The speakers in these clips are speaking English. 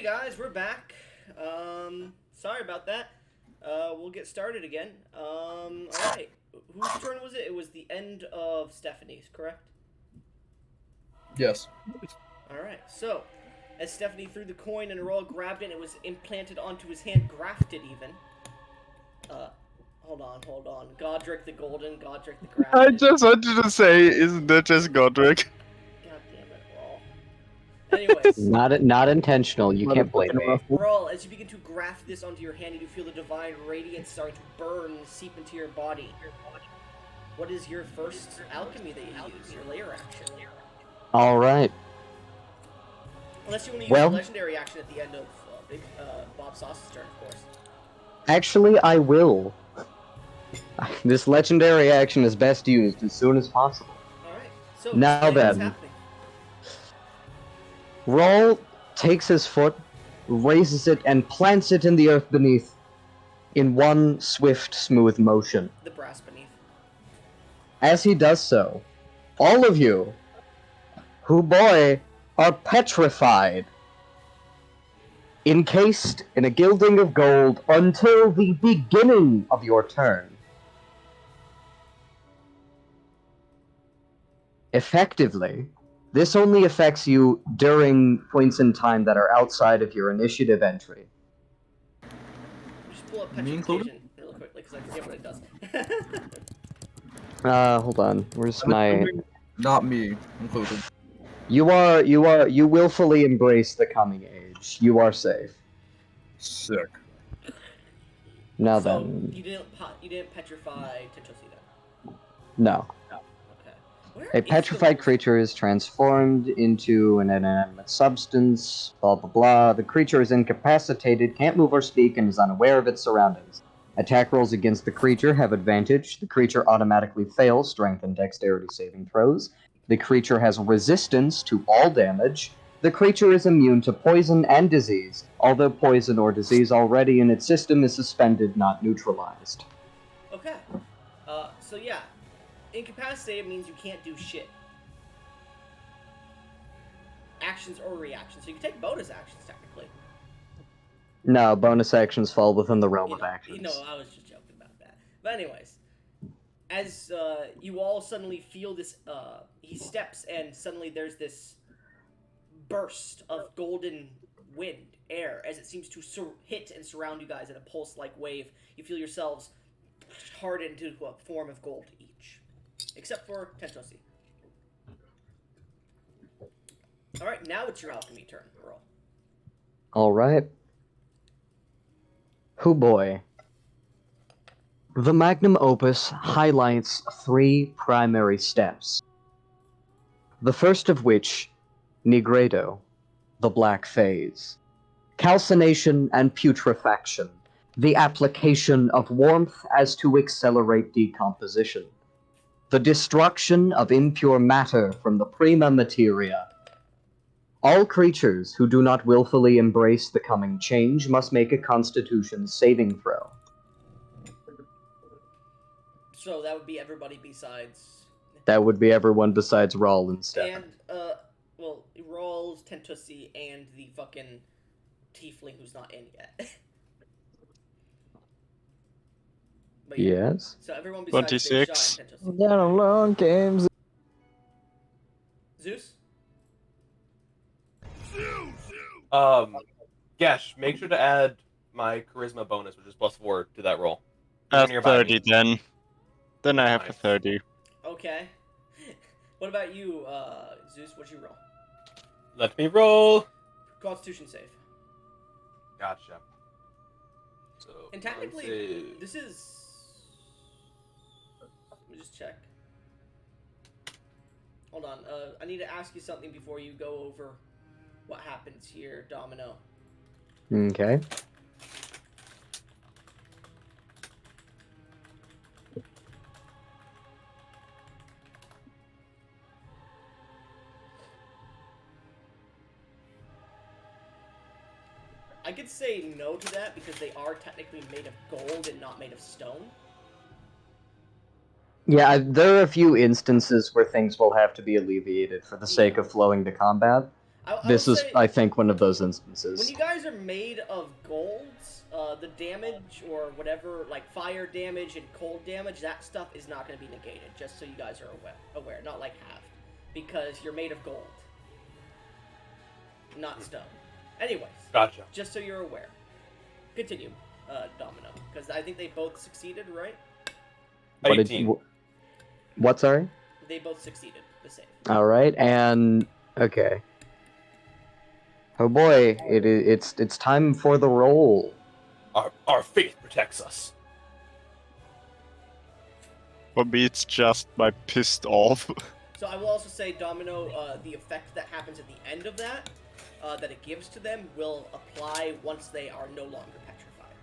Guys, we're back. Sorry about that. We'll get started again. Alright. Whose turn was it? It was the end of Stephanie's, correct? Yes. Alright, so, as Stephanie threw the coin and Aurora grabbed it and it was implanted onto his hand, grafted even. Hold on. Godric the Golden, Godric the Grafted. I just wanted to say, isn't that just Godric? God damn it, Rawl. Anyways. Not intentional, you can't blame me. Rawl, as you begin to graft this onto your hand, you feel the divine radiance starting to burn and seep into your body. What is your first alchemy that you use? Your layer action? Alright. Unless you want to use a legendary action at the end of Bob Sauce's turn, of course. Actually, I will. This legendary action is best used as soon as possible. Alright, so now then, Rawl takes his foot, raises it, and plants it in the earth beneath in one swift, smooth motion. The brass beneath. As he does so, all of you, who boy, are petrified, encased in a gilding of gold until the beginning of your turn. Effectively, this only affects you during points in time that are outside of your initiative entry. Just pull up petrification real quickly, because I forget what it does. Hold on. Where's my... Not me included. You willfully embrace the coming age. You are safe. Sick. Now so, then... You didn't petrify Tenchosi then? No. A petrified creature is transformed into an inanimate substance, blah blah blah. The creature is incapacitated, can't move or speak, and is unaware of its surroundings. Attack rolls against the creature have advantage. The creature automatically fails strength and dexterity saving throws. The creature has resistance to all damage. The creature is immune to poison and disease, although poison or disease already in its system is suspended, not neutralized. Okay. So yeah. Incapacitated means you can't do shit. Actions or reactions. So you can take bonus actions, technically. No, bonus actions fall within the realm of actions. I was just joking about that. But anyways, as you all suddenly feel this, he steps and suddenly there's this burst of golden wind, air, as it seems to hit and surround you guys in a pulse-like wave. You feel yourselves harden into a form of gold each. Except for Tenchosi. Alright, now it's your alchemy turn, Roll. Alright. Hoo boy. The magnum opus highlights 3 primary steps. The first of which, Nigredo, the black phase. Calcination and putrefaction, the application of warmth as to accelerate decomposition. The destruction of impure matter from the prima materia. All creatures who do not willfully embrace the coming change must make a Constitution saving throw. So that would be everybody besides... That would be everyone besides Rawl and Stefan. And, Rawl, Tenchosi, and the fucking tiefling who's not in yet. But yeah. Yes. So everyone besides 26. Big Shot and Tenchosi. Down along games. Zeus? Gesh, make sure to add my charisma bonus, which is +4, to that roll. 30 then. Then I have a 30. Okay. What about you, Zeus? What'd you roll? Let me roll. Constitution save. Gotcha. So, And technically, this is... Let me just check. Hold on. I need to ask you something before you go over what happens here, Domino. Okay. I could say no to that because they are technically made of gold and not made of stone. Yeah, there are a few instances where things will have to be alleviated for the sake of flowing to combat. I This will is, say, I think, one of those when instances. you guys are made of gold, the damage or whatever, like fire damage and cold damage, that stuff is not going to be negated. Just so you guys are aware, not like half, because you're made of gold, not stone. Anyways, Gotcha. just so you're aware. Continue, Domino, because I think they both succeeded, right? What 18. What, sorry? They both succeeded the save. Alright, and... Okay. Oh boy, it's time for the roll. Our faith protects us. For me, it's just my pissed off. So I will also say, Domino, the effect that happens at the end of that, that it gives to them, will apply once they are no longer petrified.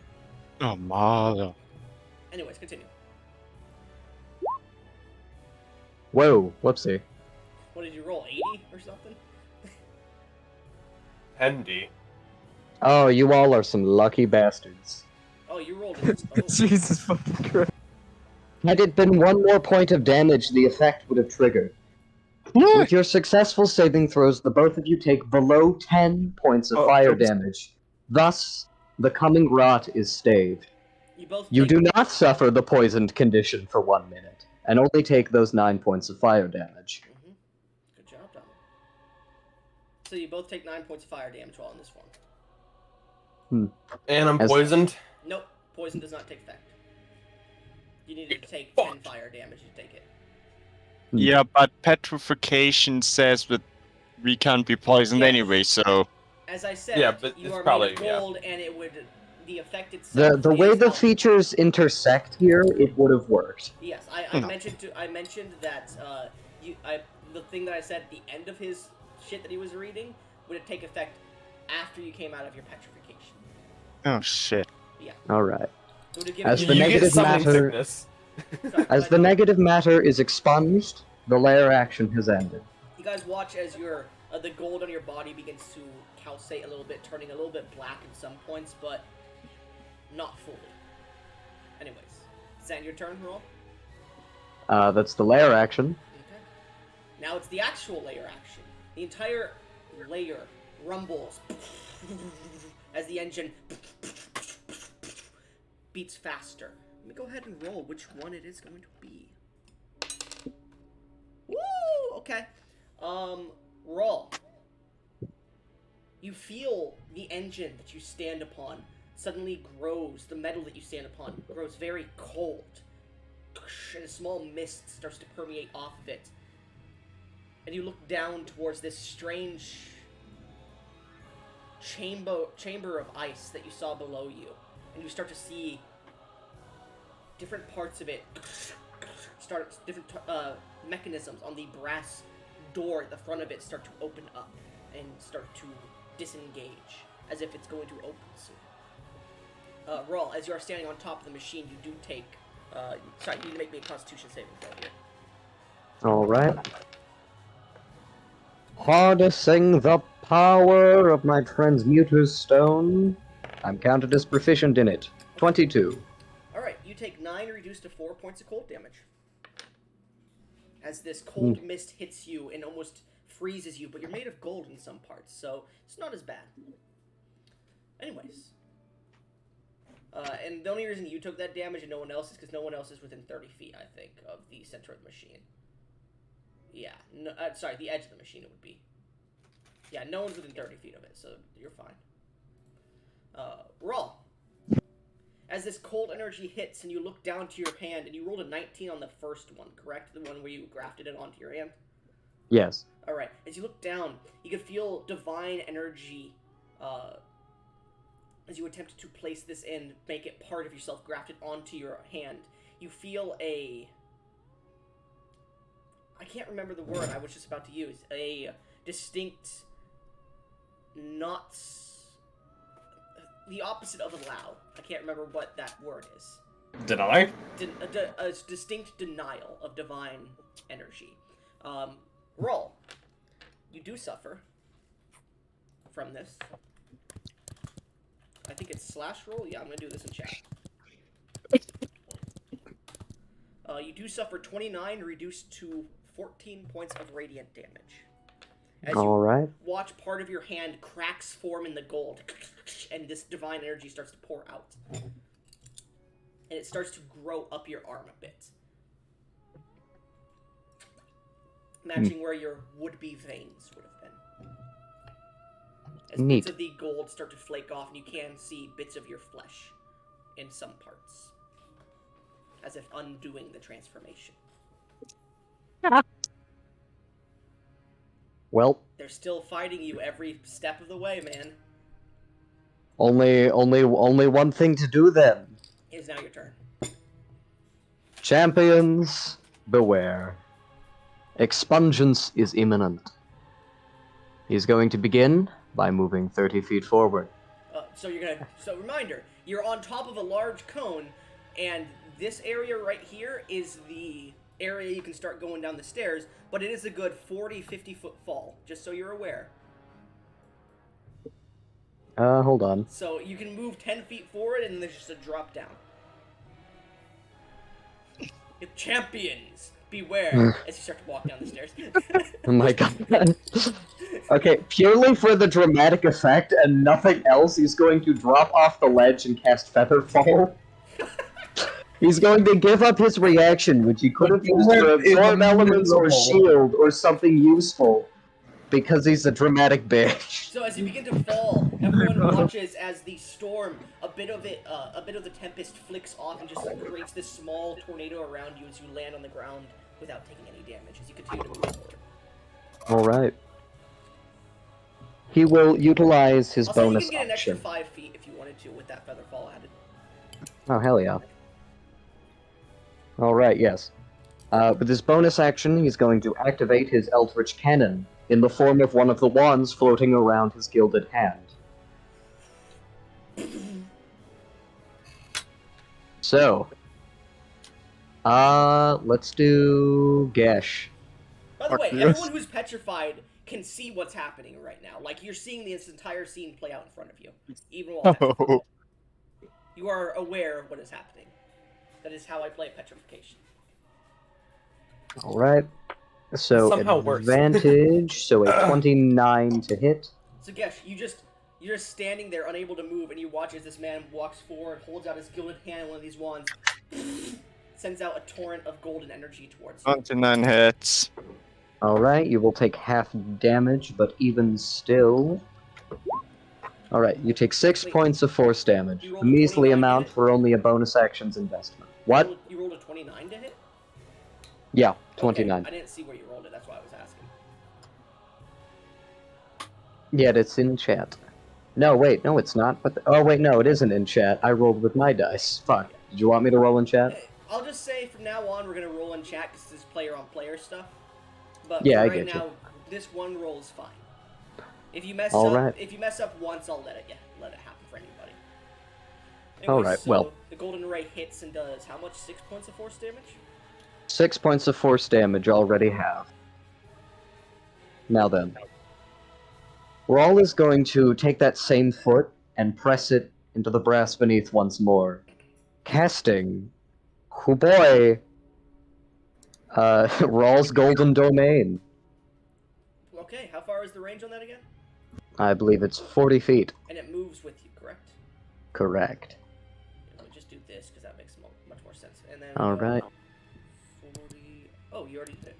Oh, mother. Anyways, continue. Whoa, whoopsie. What did you roll, 80 or something? Hendy. Oh, you all are some lucky bastards. Oh, you rolled it. Oh. Jesus fucking Christ. Had it been one more point of damage, the effect would have triggered. With your successful saving throws, the both of you take below 10 points of fire damage. Thus, the coming rot is staved. You do not suffer the poisoned condition for 1 minute, and only take those 9 points of fire damage. Mm-hmm. Good job, Domino. So you both take 9 points of fire damage while in this form. And I'm poisoned. Nope, poison does not take effect. You needed to take 10 fire damage to take it. Yeah, but petrification says that we can't be poisoned Yes. anyway, so... As I said, Yeah, but you it's are probably- made of gold, and it would... The effect itself The way is the help- features intersect here, it would have worked. Yes, I mentioned that the thing that I said at the end of his shit that he was reading would take effect after you came out of your petrification. Oh, shit. Yeah. Alright. It would have given As you the You get negative summoning matter- sickness. Sorry, As the negative matter is expunged, the lair action has ended. You guys watch as your the gold on your body begins to calcite a little bit, turning a little bit black at some points, but not fully. Anyways, is that your turn, Roll? That's the lair action. Okay. Now it's the actual layer action. The entire layer rumbles as the engine beats faster. Let me go ahead and roll which one it is going to be. Woo! Okay. Roll. You feel the engine that you stand upon suddenly grows, the metal that you stand upon grows very cold. And a small mist starts to permeate off of it. And you look down towards this strange chamber of ice that you saw below you. And you start to see different parts of it different mechanisms on the brass door at the front of it start to open up and start to disengage as if it's going to open soon. Roll, as you are standing on top of the machine, you do take sorry, you need to make me a Constitution saving throw here. Alright. Harnessing the power of my transmuter's stone. I'm counted as proficient in it. 22. Alright, you take 9 reduced to 4 points of cold damage. As this cold mist hits you and almost freezes you, but you're made of gold in some parts, so it's not as bad. Anyways. And the only reason you took that damage and no one else is because no one else is within 30 feet, I think, of the center of the machine. Yeah, no, sorry, the edge of the machine it would be. Yeah, no one's within 30 feet of it, so you're fine. Roll. As this cold energy hits and you look down to your hand, and you rolled a 19 on the first one, correct? The one where you grafted it onto your hand? Yes. Alright, as you look down, you can feel divine energy, as you attempt to place this in, make it part of yourself, grafted onto your hand. You feel I can't remember the word I was just about to use. A distinct, not... the opposite of allow. I can't remember what that word is. Deny? A distinct denial of divine energy. Roll. You do suffer from this. I think it's slash roll. Yeah, I'm gonna do this in chat. You do suffer 29 reduced to 14 points of radiant damage. as All you right. watch part of your hand cracks form in the gold, and this divine energy starts to pour out. And it starts to grow up your arm a bit. Matching where your would-be veins would have been. As Neat. bits of the gold start to flake off, and you can see bits of your flesh in some parts. As if undoing the transformation. Well, They're still fighting you every step of the way, man. only one thing to do then. It is now your turn. Champions, beware. Expungence is imminent. He's going to begin by moving 30 feet forward. So reminder, you're on top of a large cone, and this area right here is the area you can start going down the stairs, but it is a good 40-50 foot fall, just so you're aware. Hold on. So you can move 10 feet forward, and then there's just a drop down. Champions, beware as you start to walk down the stairs. Oh my god. Okay, purely for the dramatic effect and nothing else, he's going to drop off the ledge and cast Featherfall. He's going to give up his reaction, which he could have used to absorb elements or shield or something useful, because he's a dramatic bitch. So as you begin to fall, everyone watches as the storm, a bit of the tempest flicks off and just creates this small tornado around you as you land on the ground without taking any damage as you continue to move forward. Alright. He will utilize his Also, bonus you can get an extra option. 5 feet if you wanted to with that feather fall added. Oh, hell yeah. Alright, yes. With his bonus action, he's going to activate his Eldritch Cannon in the form of one of the wands floating around his gilded hand. So, let's do Gesh. By the way, Fuck everyone who's petrified can see what's happening right now. Like, you're seeing this entire scene play out in front of you, even while petrified. Oh. You are aware of what is happening. That is how I play Petrification. Alright. So, Somehow worse. advantage, so a 29 to hit. So Gesh, you're just standing there, unable to move, and you watch as this man walks forward, holds out his gilded hand, and one of these wands sends out a torrent of golden energy towards you. 29 hits. Alright, you will take half damage, but even still... Alright, you take 6 Wait, points of force damage. you A rolled a measly 29 amount hit? for only a bonus action's investment. What? You rolled a 29 to hit? Yeah, 29. Okay, I didn't see where you rolled it, that's why I was asking. Yeah, it's in chat. No, wait, no, it's not. But oh, wait, no, it isn't in chat. I rolled with my dice. Fuck. Did you want me to roll in chat? Hey, I'll just say from now on we're gonna roll in chat because this is player-on-player stuff. But Yeah, for I right get you. now, this one roll is fine. If you mess All up, right. if you mess up once, I'll let it happen for anybody. All Anyways, right, so well. the golden ray hits and does how much? 6 points of force damage. 6 points of force damage already have. Now then. Rawl is going to take that same foot and press it into the brass beneath once more. Casting... Oh boy! Rawl's Golden Domain. Okay, how far is the range on that again? I believe it's 40 feet. And it moves with you, correct? Correct. Let me just do this because that makes much more sense. And then. Alright. 40. Oh, you already did it.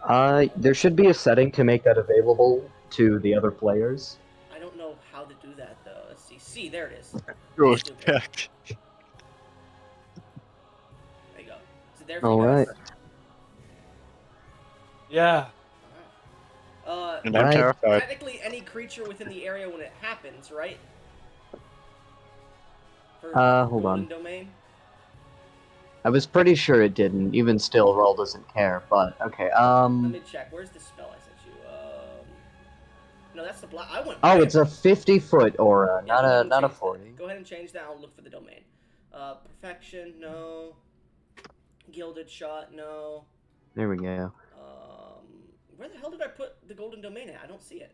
Okay. There should be a setting to make that available to the other players. I don't know how to do that though. Let's see. See, there it is. Good. Stupid. There you go. Is it there for you Alright. guys? Yeah. And I'm Right. terrified. Technically, any creature within the area when it happens, right? For Hold Golden on. Domain. I was pretty sure it didn't. Even still, Rawl doesn't care, but okay, Let me check. Where's the spell I sent you? No, that's the black. I went. Oh, red. it's a 50-foot aura, Yeah, not go ahead a and not a change 40. that. Go ahead and change that. I'll look for the domain. Perfection, no. Gilded shot, no. There we go. Where the hell did I put the golden domain at? I don't see it.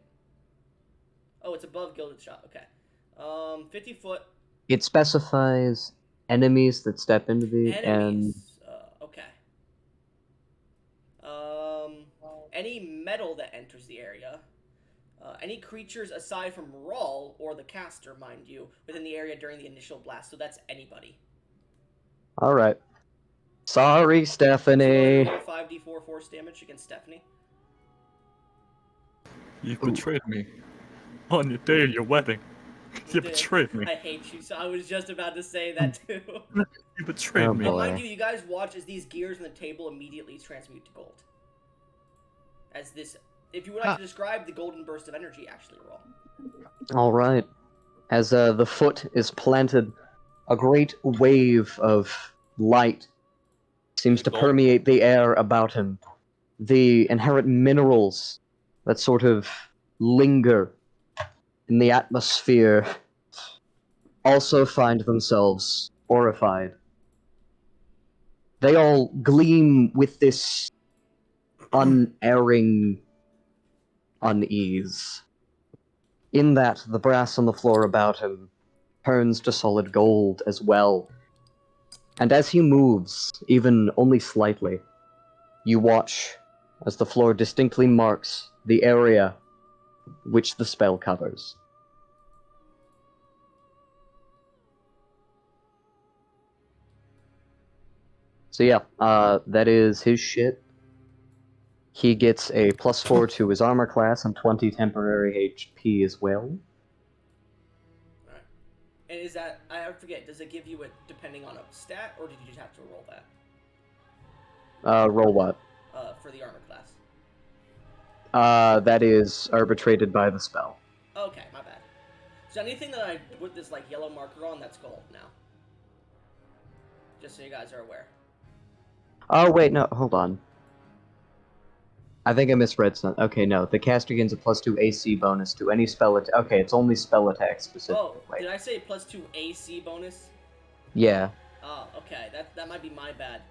Oh, it's above gilded shot. Okay. 50 foot. It specifies enemies that step into the and Enemies. Okay. any metal that enters the area, any creatures aside from Rawl or the caster, mind you, within the area during the initial blast. So that's anybody. Alright. Sorry, So go ahead Stephanie. and roll 5d4 force damage against Stephanie. You've betrayed me. On your day of your wedding. You Did. betrayed me. I hate you, so I was just about to say that too. You betrayed Oh, me. boy. Mind you, you guys watch as these gears on the table immediately transmute to gold. As this, if you would like to describe the golden burst of energy, actually, Rawl. Alright. As the foot is planted, a great wave of light seems to Gold. permeate the air about him. The inherent minerals that sort of linger in the atmosphere also find themselves horrified. They all gleam with this unerring unease. In that, the brass on the floor about him turns to solid gold as well. And as he moves, even only slightly, you watch as the floor distinctly marks the area which the spell covers. So yeah, that is his shit. He gets a +4 to his armor class and 20 temporary HP as well. Alright. And is that, I forget, does it give you it depending on a stat, or did you just have to roll that? Roll what? For the armor class. That is arbitrated by the spell. Okay, my bad. So anything that I put this like yellow marker on, that's gold now. Just so you guys are aware. Oh wait, no, hold on. I think I misread something. Okay, no, the caster gains a +2 AC bonus to any spell attack. Okay, it's only spell attacks specifically. Oh, did I say +2 AC bonus? Yeah. Oh, okay, that might be my bad.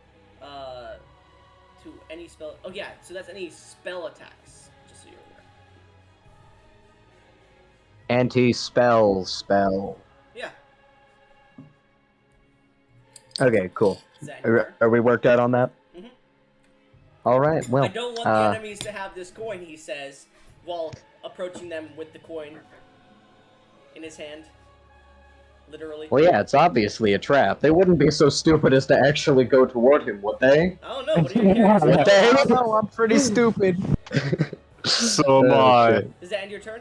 To any spell. Oh yeah, so that's any spell attacks. Just so you're aware. Anti-spell spell. Yeah. Okay, cool. Is that your turn? Are we worked out on that? Mhm. Alright, well. I don't want the enemies to have this coin, he says, while approaching them with the coin in his hand. Literally. Well, yeah, it's obviously a trap. They wouldn't be so stupid as to actually go toward him, would they? I don't know, what do you care? Would they? No, I'm pretty stupid. So am I. shit. Does that end your turn?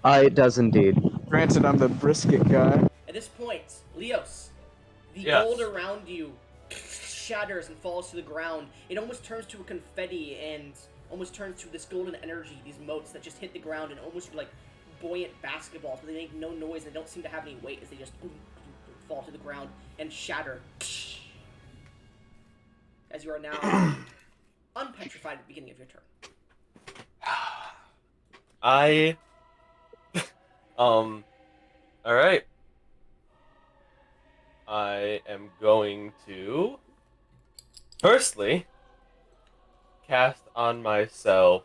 It does indeed. Granted, I'm the brisket guy. At this point, Leos, the Yes. gold around you shatters and falls to the ground. It almost turns to a confetti and almost turns to this golden energy, these motes that just hit the ground and almost like buoyant basketballs, but they make no noise and they don't seem to have any weight as they just fall to the ground and shatter. As you are now unpetrified at the beginning of your turn. Alright. I am going to firstly cast on myself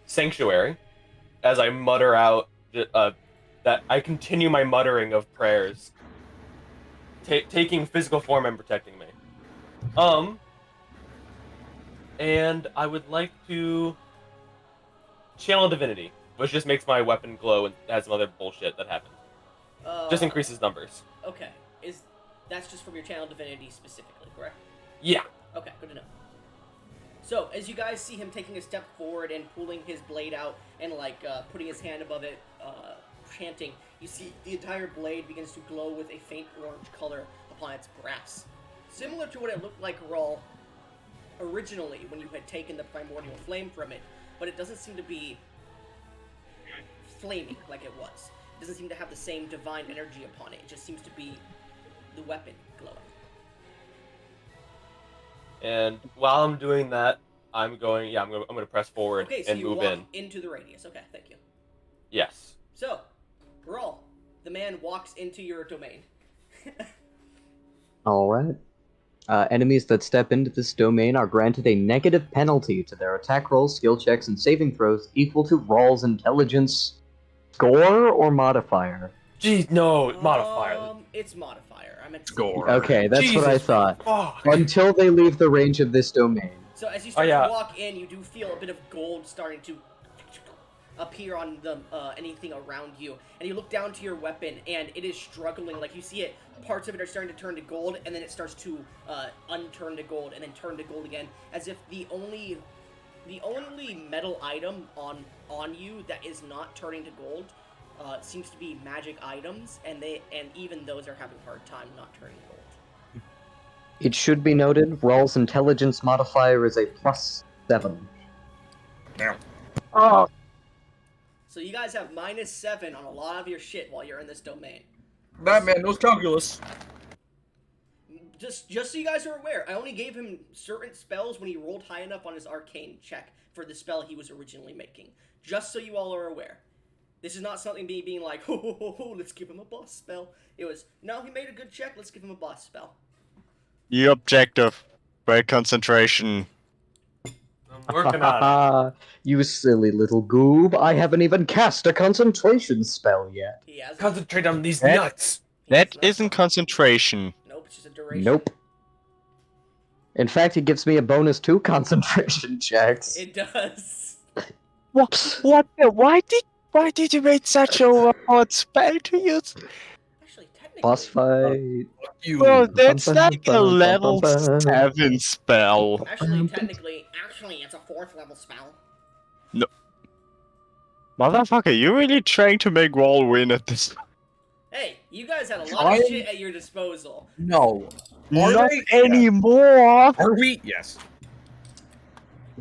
Sanctuary as I mutter out that I continue my muttering of prayers, taking physical form and protecting me. And I would like to channel Divinity, which just makes my weapon glow and has some other bullshit that happens. Just increases numbers. Okay. That's just from your channel divinity specifically, correct? Yeah. Okay, good to know. So, as you guys see him taking a step forward and pulling his blade out and, putting his hand above it, chanting, you see the entire blade begins to glow with a faint orange color upon its brass. Similar to what it looked like, Rawl, originally when you had taken the primordial flame from it, but it doesn't seem to be flaming like it was. It doesn't seem to have the same divine energy upon it. It just seems to be the weapon glowing. And while I'm doing that, I'm going to press forward Okay, so and you move walk in. into the radius. Okay, thank you. Yes. So, Rawl, the man walks into your domain. Alright. Enemies that step into this domain are granted a negative penalty to their attack rolls, skill checks, and saving throws equal to Rawl's intelligence score or modifier. Jeez, no, modifier. It's modifier. I meant to say- Score. Okay, that's what I Jesus thought. Fuck. Until they leave the range of this domain. So as you start yeah. to walk in, you do feel a bit of gold starting to appear on the anything around you, and you look down to your weapon, and it is struggling. Like you see it, parts of it are starting to turn to gold, and then it starts to unturn to gold, and then turn to gold again, as if the only metal item on you that is not turning to gold seems to be magic items, and even those are having a hard time not turning gold. It should be noted, Rawl's intelligence modifier is a +7. Damn. Oh, So you guys have -7 on a lot of your shit while you're in this domain. Batman knows calculus. Just so you guys are aware, I only gave him certain spells when he rolled high enough on his arcane check for the spell he was originally making. Just so you all are aware. This is not something being like, ho, let's give him a boss spell. It was, no, he made a good check, let's give him a boss spell. the objective. Great concentration. I'm working on it. You silly little goob, I haven't even cast a concentration spell yet. He has Concentrate on these That- nuts. That isn't concentration. Nope, it's just a duration. Nope. In fact, it gives me a bonus to concentration checks. It does. What? Why did you make such a overpowered spell to use? Actually, technically... Boss fight. You. Well, that's like a level 7 spell. Actually, it's a 4th level spell. Motherfucker, you really trying to make Wall win at this? Hey, you guys had a lot of Trying- shit at your disposal. No. Are Not they? anymore! Are we? Yes.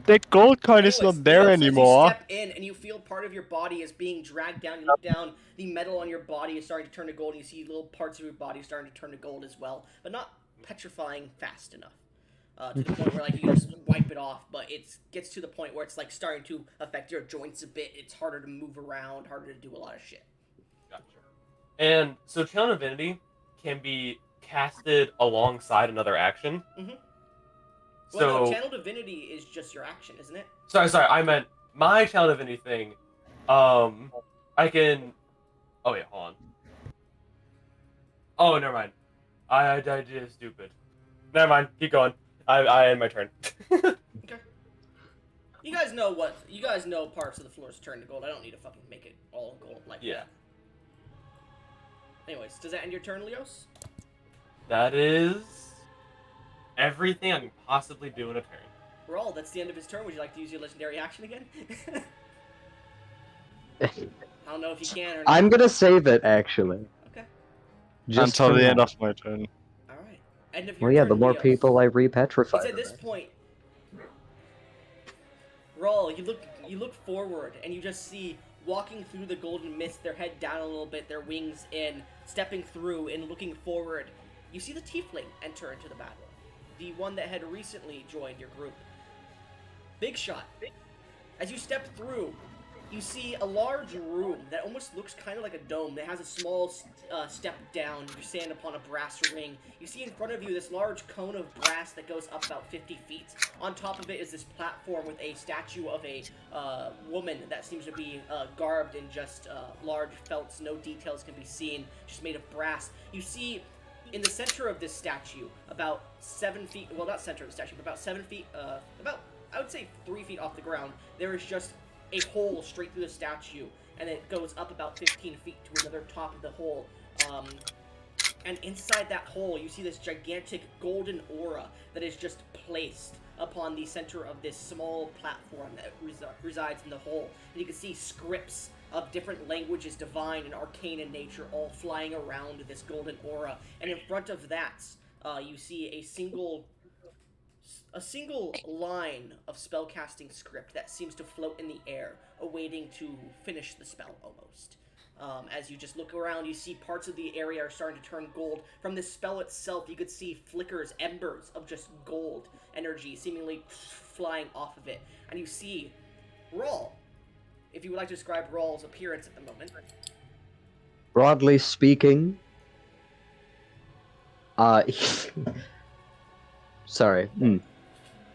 That gold coin is Anyways, not there as anymore. You step in and you feel part of your body is being dragged down. You look down, the metal on your body is starting to turn to gold, and you see little parts of your body starting to turn to gold as well, but not petrifying fast enough. To the point where like you can just wipe it off, but it gets to the point where it's like starting to affect your joints a bit. It's harder to move around, harder to do a lot of shit. Gotcha. And so Channel Divinity can be casted alongside another action. Mhm. So Well, no, Channel Divinity is just your action, isn't it? sorry, I meant my Channel Divinity thing. I can. Oh wait, hold on. Oh, never mind. I did stupid. Never mind. Keep going. I end my turn. Okay. You guys know parts of the floors turn to gold. I don't need to fucking make it all gold like Yeah. that. Anyways, does that end your turn, Leos? That is everything I can possibly do in a turn. Raul, that's the end of his turn. Would you like to use your legendary action again? I don't know if you can or not. I'm gonna save it, actually. Okay. Just Until for the end now. of my turn. Alright. End of your Well, yeah, turn, the more Leos. people I repetrify. It's at this point, Raul, you look forward and you just see walking through the golden mist, their head down a little bit, their wings in, stepping through and looking forward. You see the tiefling enter into the battle, the one that had recently joined your group. Big shot. As you step through, you see a large room that almost looks kind of like a dome. That has a small step down. You stand upon a brass ring. You see in front of you this large cone of brass that goes up about 50 feet. On top of it is this platform with a statue of a woman that seems to be garbed in just large felts. No details can be seen, just made of brass. You see in the center of this statue, about 7 feet, well, not center of the statue, but about 7 feet, about, I would say 3 feet off the ground, there is just a hole straight through the statue, and it goes up about 15 feet to another top of the hole. And inside that hole, you see this gigantic golden aura that is just placed upon the center of this small platform that resides in the hole. And you can see scripts of different languages, divine and arcane in nature, all flying around this golden aura. And in front of that, you see a single line of spellcasting script that seems to float in the air, awaiting to finish the spell almost. As you just look around, you see parts of the area are starting to turn gold. From the spell itself, you could see flickers, embers of just gold energy seemingly flying off of it. And you see Raul. If you would like to describe Raul's appearance at the moment. Broadly speaking, sorry.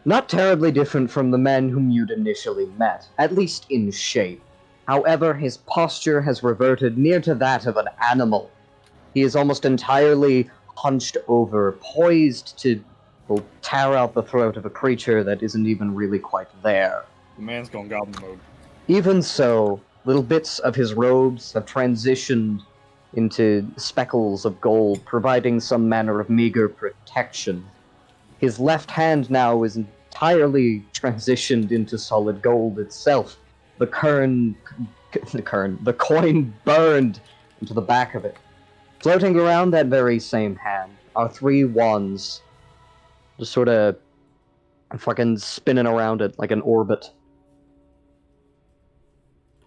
Not terribly different from the man whom you'd initially met, at least in shape. However, his posture has reverted near to that of an animal. He is almost entirely hunched over, poised to will tear out the throat of a creature that isn't even really quite there. The man's gone goblin mode. Even so, little bits of his robes have transitioned into speckles of gold, providing some manner of meager protection. His left hand now is entirely transitioned into solid gold itself. The coin burned into the back of it. Floating around that very same hand are 3 wands, just sort of fucking spinning around it like an orbit.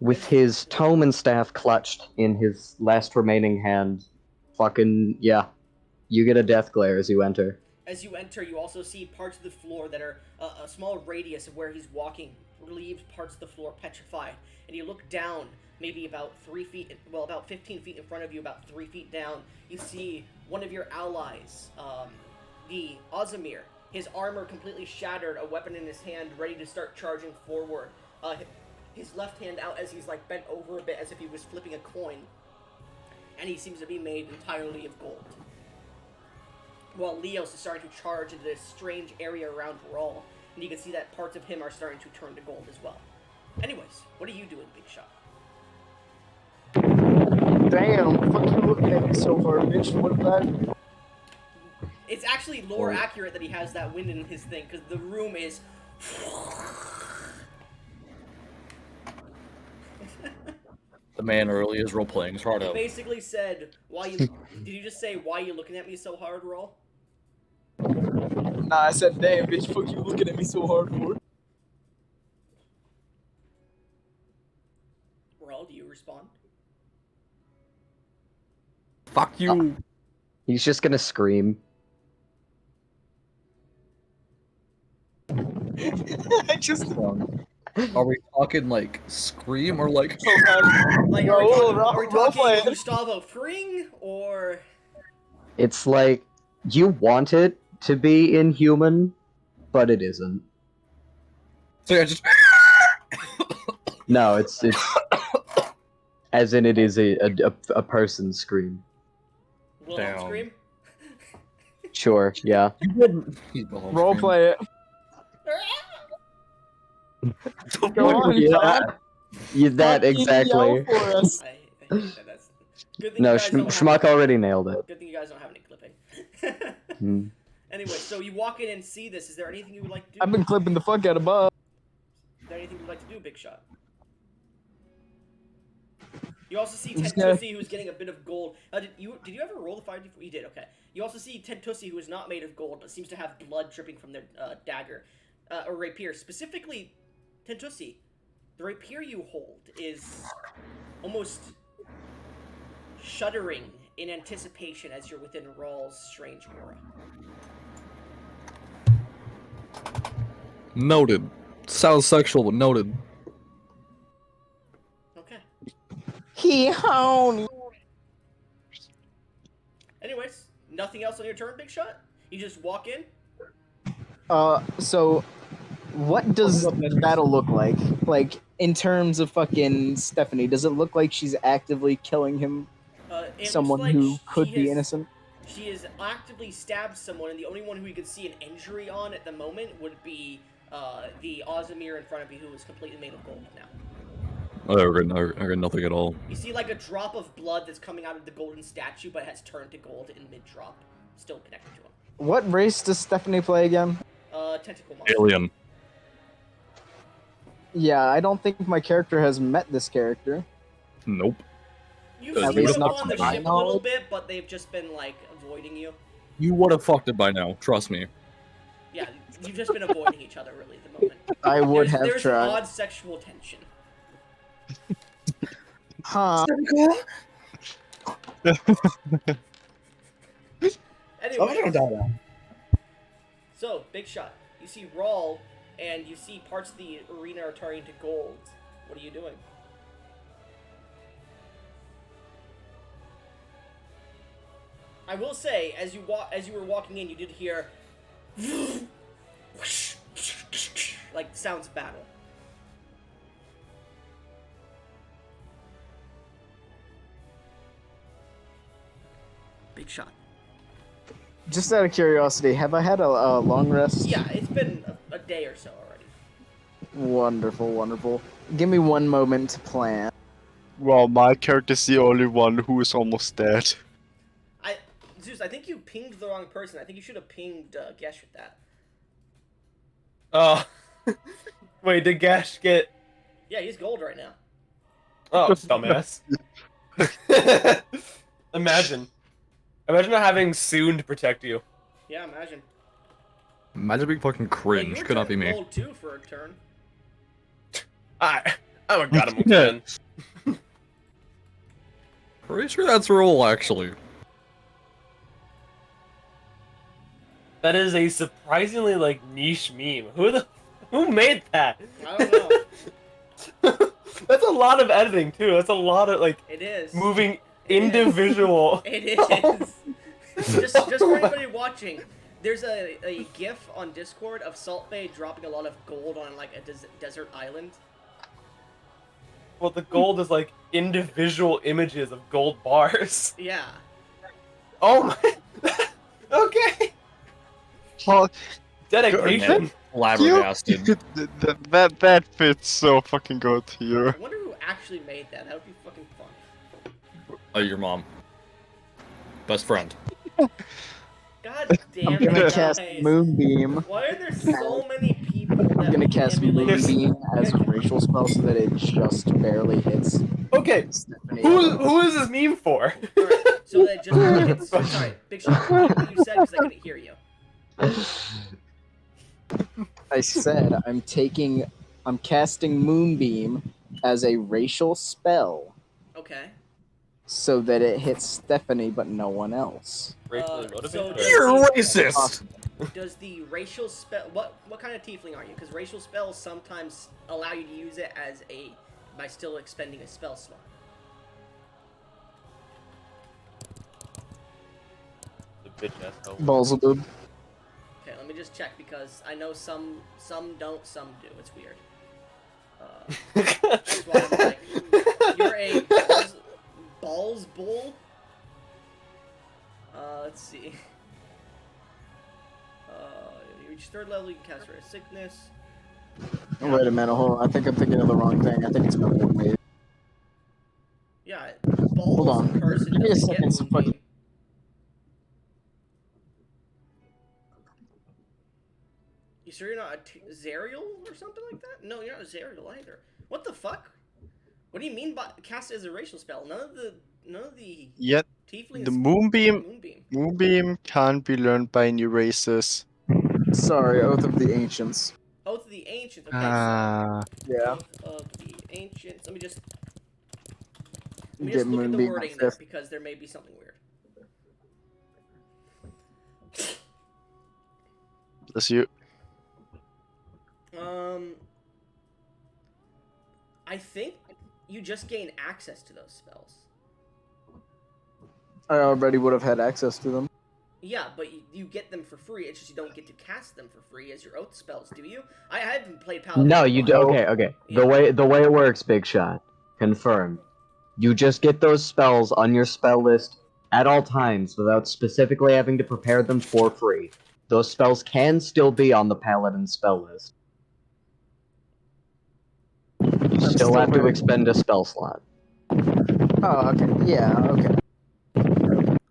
With his tome and staff clutched in his last remaining hand, you get a death glare as you enter. As you enter, you also see parts of the floor that are a small radius of where he's walking, leaves parts of the floor petrified. And you look down, maybe about 3 feet, well, about 15 feet in front of you, about 3 feet down, you see one of your allies, the Ozimir, his armor completely shattered, a weapon in his hand, ready to start charging forward. His left hand out as he's like bent over a bit as if he was flipping a coin. And he seems to be made entirely of gold. While Leos is starting to charge into this strange area around Rawl, and you can see that parts of him are starting to turn to gold as well. Anyways, what are you doing, Big Shot? Damn, fuck you looking at me so hard, bitch. What that? It's actually lore accurate that he has that wind in his thing, because the room is... The man earlier is role-playing his heart He out. basically said, why you... Did you just say, why you looking at me so hard, Rawl? Nah, I said, damn, bitch. Fuck you looking at me so hard for. Rawl, do you respond? Fuck you! He's just gonna scream. I just. Are we talking like scream or like? Like, are we talking Gustavo Fring, or... It's like, you want it to be inhuman, but it isn't. So yeah, just. No, it's as in it is a person's scream. Wilhelm Damn. scream? Sure, yeah. You wouldn't. Roleplay it. Go on, Yeah, John. that Fucking exactly. yell for us. I hate that. That's... Good thing No, you guys don't Schmuck have... already nailed it. Good thing you guys don't have any clipping. Hmm. Anyway, so you walk in and see this. Is there anything you would like to do? I've been clipping the fuck out of Bob. Is there anything you'd like to do, Big Shot? You also see This Ted guy- Tussie, who's getting a bit of gold. Did you ever roll the 5d4? You did, okay. You also see Ted Tussie, who is not made of gold, but seems to have blood dripping from their dagger, or rapier. Specifically, Ted Tussie, the rapier you hold is almost shuddering in anticipation as you're within Rawl's strange aura. Noted. Sounds sexual, but noted. Okay. He honey. Anyways, nothing else on your turn, Big Shot? You just walk in? So, what does the battle look like? Like, in terms of fucking Stephanie, does it look like she's actively killing him? It Someone looks like who could be has- innocent? She has actively stabbed someone, and the only one who you could see an injury on at the moment would be the Ozimir in front of you, who is completely made of gold now. I got nothing at all. You see like a drop of blood that's coming out of the golden statue, but has turned to gold in mid-drop, still connected to him. What race does Stephanie play again? Tentacle monster. Alien. Yeah, I don't think my character has met this character. Nope. You've At seen least them not on the to my ship a little knowledge. bit, but they've just been like avoiding you. You would have fucked it by now. Trust me. Yeah, you've just been avoiding each other really at the moment. I would there's have there's tried. odd sexual tension. Huh. Anyway, so Big Shot, you see Rawl, and you see parts of the arena are turning to gold. What are you doing? I will say, as you were walking in, you did hear like sounds of battle. Big Shot. Just out of curiosity, have I had a long rest? Yeah, it's been a day or so already. Wonderful, wonderful. Give me one moment to plan. Well, my character's the only one who is almost dead. Zeus, I think you pinged the wrong person. I think you should have pinged Gesh with that. Oh. Wait, did Gash get... Yeah, he's gold right now. Oh, dumbass. Imagine not having Soon to protect you. Yeah, imagine. Imagine being fucking Hey, cringe. you were Could not be me. gold too for a turn. I would got him again. Pretty sure that's roll, actually. That is a surprisingly like niche meme. Who made that? I don't know. That's a lot of editing too. That's a lot of like It is. moving individual. It is. just for anybody watching, there's a GIF on Discord of Salt Bay dropping a lot of gold on like a desert island. Well, the gold is like individual images of gold bars. Yeah. Oh my. Okay. Oh, Dedication. Flabbergasted. that fits so fucking good here. I wonder who actually made that. That would be fucking fun. Oh, your mom. Best friend. God damn I'm gonna it, cast guys. Moonbeam. Why are there so many people that I'm gonna cast emulate- Moonbeam as a racial spell so that it just barely hits Okay. Stephanie. Who is this meme for? Alright, so that just it's, sorry, Big Shot, repeat what you said because I couldn't hear you. I said I'm casting Moonbeam as a racial spell Okay. so that it hits Stephanie but no one else. Racially so motivated. does- You're racist! Does the racial spell what kind of tiefling are you? Because racial spells sometimes allow you to use it as by still expending a spell slot. The bitch ass hoe. Balzaboob. Okay, let me just check because I know some don't, some do. It's weird. That's why I'm like, you're a balls bull. Let's see. You reach third level, you can cast Ray of Sickness. Wait a minute, hold on. I think I'm thinking of the wrong thing. I think it's Moonbeam. Yeah, balls Hold on. person Give me a doesn't get second, some Moonbeam. fucking- You sure you're not a Zerial or something like that? No, you're not a Zerial either. What the fuck? What do you mean by cast it as a racial spell? None of the Yet tieflings the Moonbeam Moonbeam. Moonbeam can't be learned by new races. Sorry, Oath of the Ancients. Oath of the Ancients. Okay, Ah, Yeah. Oath of the Ancients. Let me just Get look at the Moonbeam wording on there fifth. because there may be something weird. bless you. I think you just gain access to those spells. I already would have had access to them. Yeah, but you get them for free. It's just you don't get to cast them for free as your oath spells, do you? I haven't played Paladin. No, you do. before. Okay. Yeah. The way it works, Big Shot. Confirmed. You just get those spells on your spell list at all times without specifically having to prepare them for free. Those spells can still be on the Paladin spell list. You That's still still have to very- expend a spell slot. Oh, okay. Yeah, okay.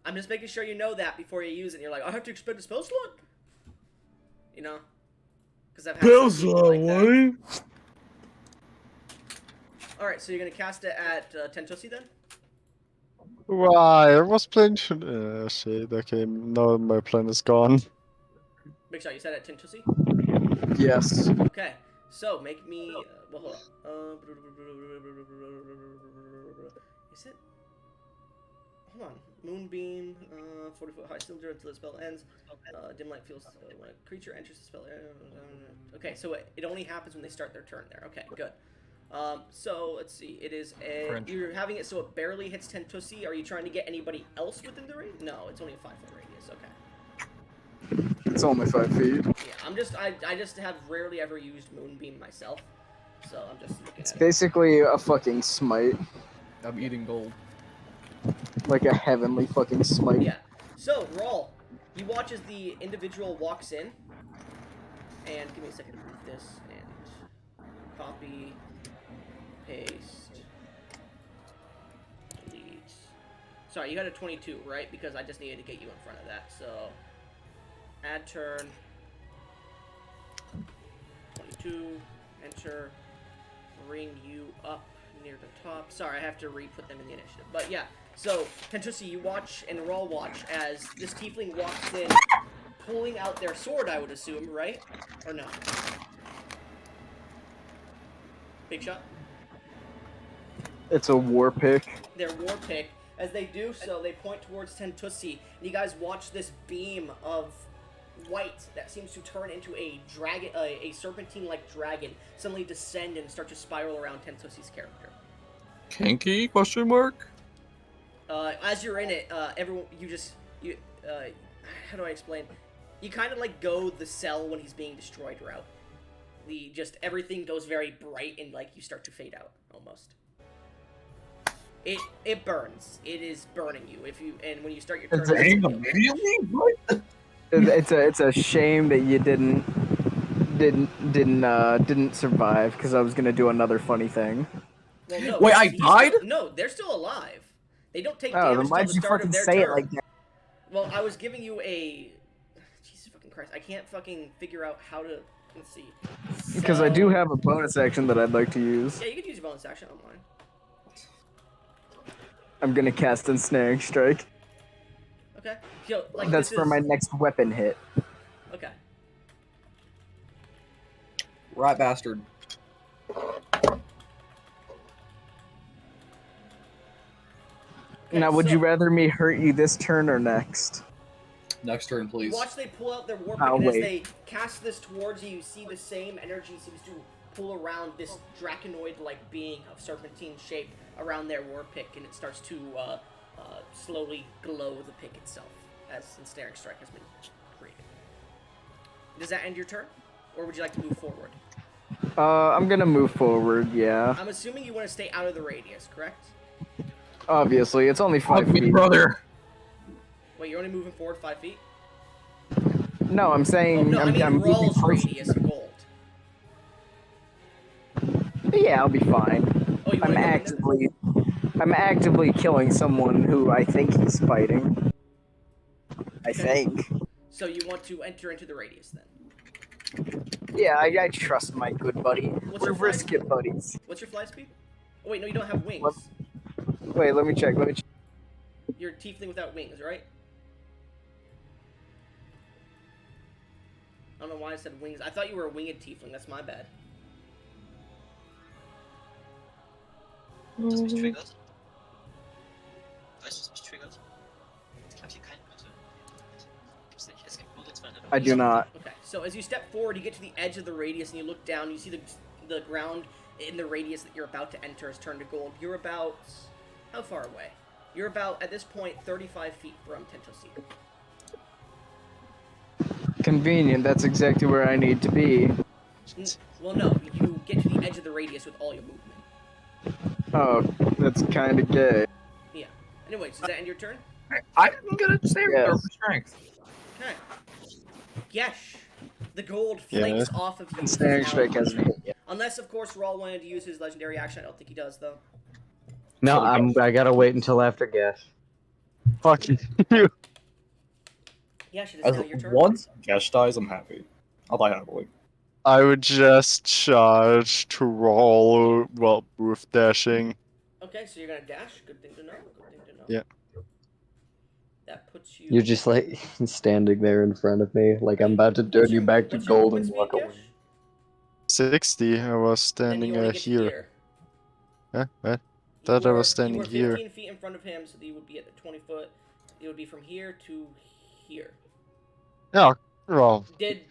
I'm just making sure you know that before you use it. And you're like, I have to expend a spell slot. You know, because I've had some people like that. All right, so you're gonna cast it at Tentosi then? Why? I was playing. Shit. Okay, now my plan is gone. Big Shot, you said at Tentosi? Yes. Okay, so make me. Well, hold on. Is it? Hold on. Moonbeam, 40 foot high, still endure until the spell ends. Dim light feels when a creature enters the spell. Okay, so it only happens when they start their turn there. Okay, good. So let's see. It is a. French. You're having it so it barely hits Tentosi. Are you trying to get anybody else within the range? No, it's only a 5-foot radius. Okay. It's only 5 feet. Yeah, I just have rarely ever used Moonbeam myself, so I'm just looking It's at it. basically a fucking smite. I'm eating gold. Like a heavenly fucking smite. Yeah. So roll. You watch as the individual walks in, and give me a second to move this, and copy, paste, delete. Sorry, you got a 22, right? Because I just needed to get you in front of that, so add turn, 22, enter, bring you up near the top. Sorry, I have to re-put them in the initiative. But yeah, so Tentusi, you watch and Rawl watch as this tiefling walks in, pulling out their sword, I would assume, right? Or no? Big shot? It's a war pick. Their war pick. As they do so, they point towards Tentusi, and you guys watch this beam of white that seems to turn into a dragon, a serpentine-like dragon, suddenly descend and start to spiral around Tentusi's character. Kinky? Question mark? As you're in it, everyone, how do I explain? You kind of like go the cell when he's being destroyed route. Everything goes very bright and like you start to fade out almost. It burns. It is burning you and when you start your turn. Dang, immediately? What? It's a shame that you didn't survive because I was gonna do another funny thing. Well, no, Wait, I died? No, they're still alive. They don't take Oh, damage then until why'd the you start of fucking their say turn. it like that? Well, I was giving you a. Jesus fucking Christ! I can't fucking figure out how to. Let's see. Because I do have a bonus action that I'd like to use. Yeah, you could use your bonus action on mine. I'm gonna cast Ensnaring Strike. Okay. Yo, like That's this for is... my next weapon hit. Okay. Right bastard. Okay, Now, would so you rather me hurt you this turn or next? Next turn, please. Watch they pull out their war pick, and as they cast this towards you, you see the same energy seems to pull around this draconoid-like being of serpentine shape around their war pick, and it starts to slowly glow the pick itself as Ensnaring Strike has been created. Does that end your turn, or would you like to move forward? I'm gonna move forward, yeah. I'm assuming you want to stay out of the radius, correct? Obviously, it's only 5 Fuck me, feet. brother. Wait, you're only moving forward 5 feet? No, I'm Oh, saying no, I mean I'm moving Rawl's close. radius of gold. Yeah, I'll be fine. Oh, you want to go in there? I'm actively killing someone who I think he's fighting. I think. So you want to enter into the radius then? Yeah, I trust my good buddy. What's We're your fly risk it buddies. What's your fly speed? Oh wait, no, you don't have wings. What? Wait, let me check. You're tiefling without wings, right? I don't know why I said wings. I thought you were a winged tiefling. That's my bad. Das mich triggert. Weißt du, was mich triggert? Ich habe hier keine Bitte. Gibt's nicht. Es gibt nur so 200. I do not. Okay, so as you step forward, you get to the edge of the radius and you look down. You see the ground in the radius that you're about to enter has turned to gold. You're about how far away? You're about at this point 35 feet from Tentosi. Convenient. That's exactly where I need to be. Well, no, you get to the edge of the radius with all your movement. Oh, that's kind of gay. Yeah. Anyways, does that end your turn? I'm gonna stay Yes. with strength. Okay. Yesh. The gold flakes off of you. Ensnaring Strike now. hasn't hit yet. Unless, of course, Rawl wanted to use his legendary action. I don't think he does, though. No, I gotta wait until after Gash. Fuck you. Yesh, it is As now your turn. once Gash dies, I'm happy. I'll die happily. I would just charge to roll, well, with dashing. Okay, so you're gonna dash. Good thing to know. Good thing to know. Yeah. That puts you. You're just like standing there in front of me, like I'm about to turn What's you your- back to what's your gold movement and walk speed, away. Gash? 60, I was Then standing you only get to here. Huh? What? You Thought I were- was standing you were here. 15 feet in front of him, so you would be at the 20 foot. It would be from here to here. Oh, well, Did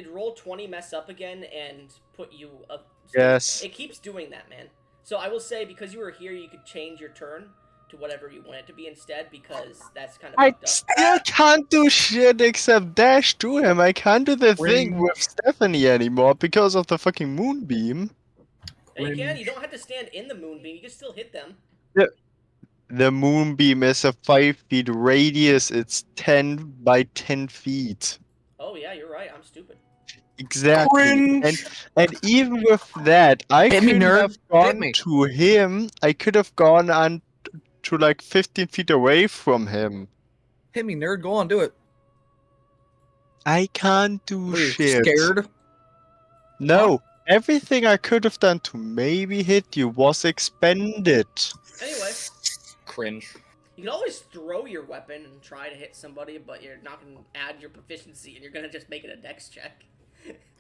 roll 20 mess up again and put you up? yes. It keeps doing that, man. So I will say, because you were here, you could change your turn to whatever you want it to be instead, because that's kind of I fucked up. still can't do shit except dash to him. I can't do the thing with Stephanie anymore because of the fucking moonbeam. Yeah, you can. You don't have to stand in the moonbeam. You can still hit them. The moonbeam is a 5 feet radius. It's 10 by 10 feet. Oh yeah, you're right. I'm stupid. Exactly. And even with that, I Hit me, could nerd. have Hit gone me. to him. I could have gone on to like 15 feet away from him. Hit me, nerd. Go on, do it. I can't do What are you, shit. scared? No. Everything I could have done to maybe hit you was expended. Anyway, Cringe. you can always throw your weapon and try to hit somebody, but you're not going to add your proficiency, and you're going to just make it a dex check.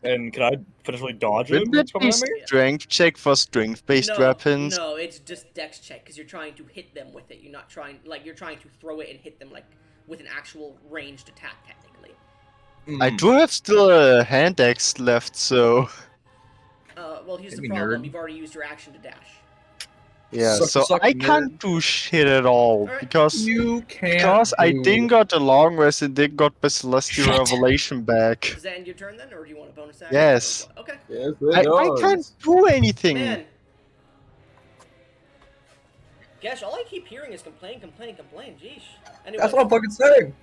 And can I potentially dodge it? Wouldn't it be strength check for strength-based weapons? No, it's just dex check because you're trying to hit them with it. You're not trying you're trying to throw it and hit them like with an actual ranged attack technically. I do have still a hand axe left, so Well, here's the Maybe problem. nerd. You've already used your action to dash. yeah. Suck, So suck, I nerd. can't do shit at all Alright. because You can't. I didn't got the long rest and didn't got the Celestial Shit. Revelation back. Does that end your turn then, or do you want a bonus action? Yes. Okay. Yes, I can't do anything. Man. Gosh, all I keep hearing is complain. Jeez. Anyway, That's what I'm fucking saying.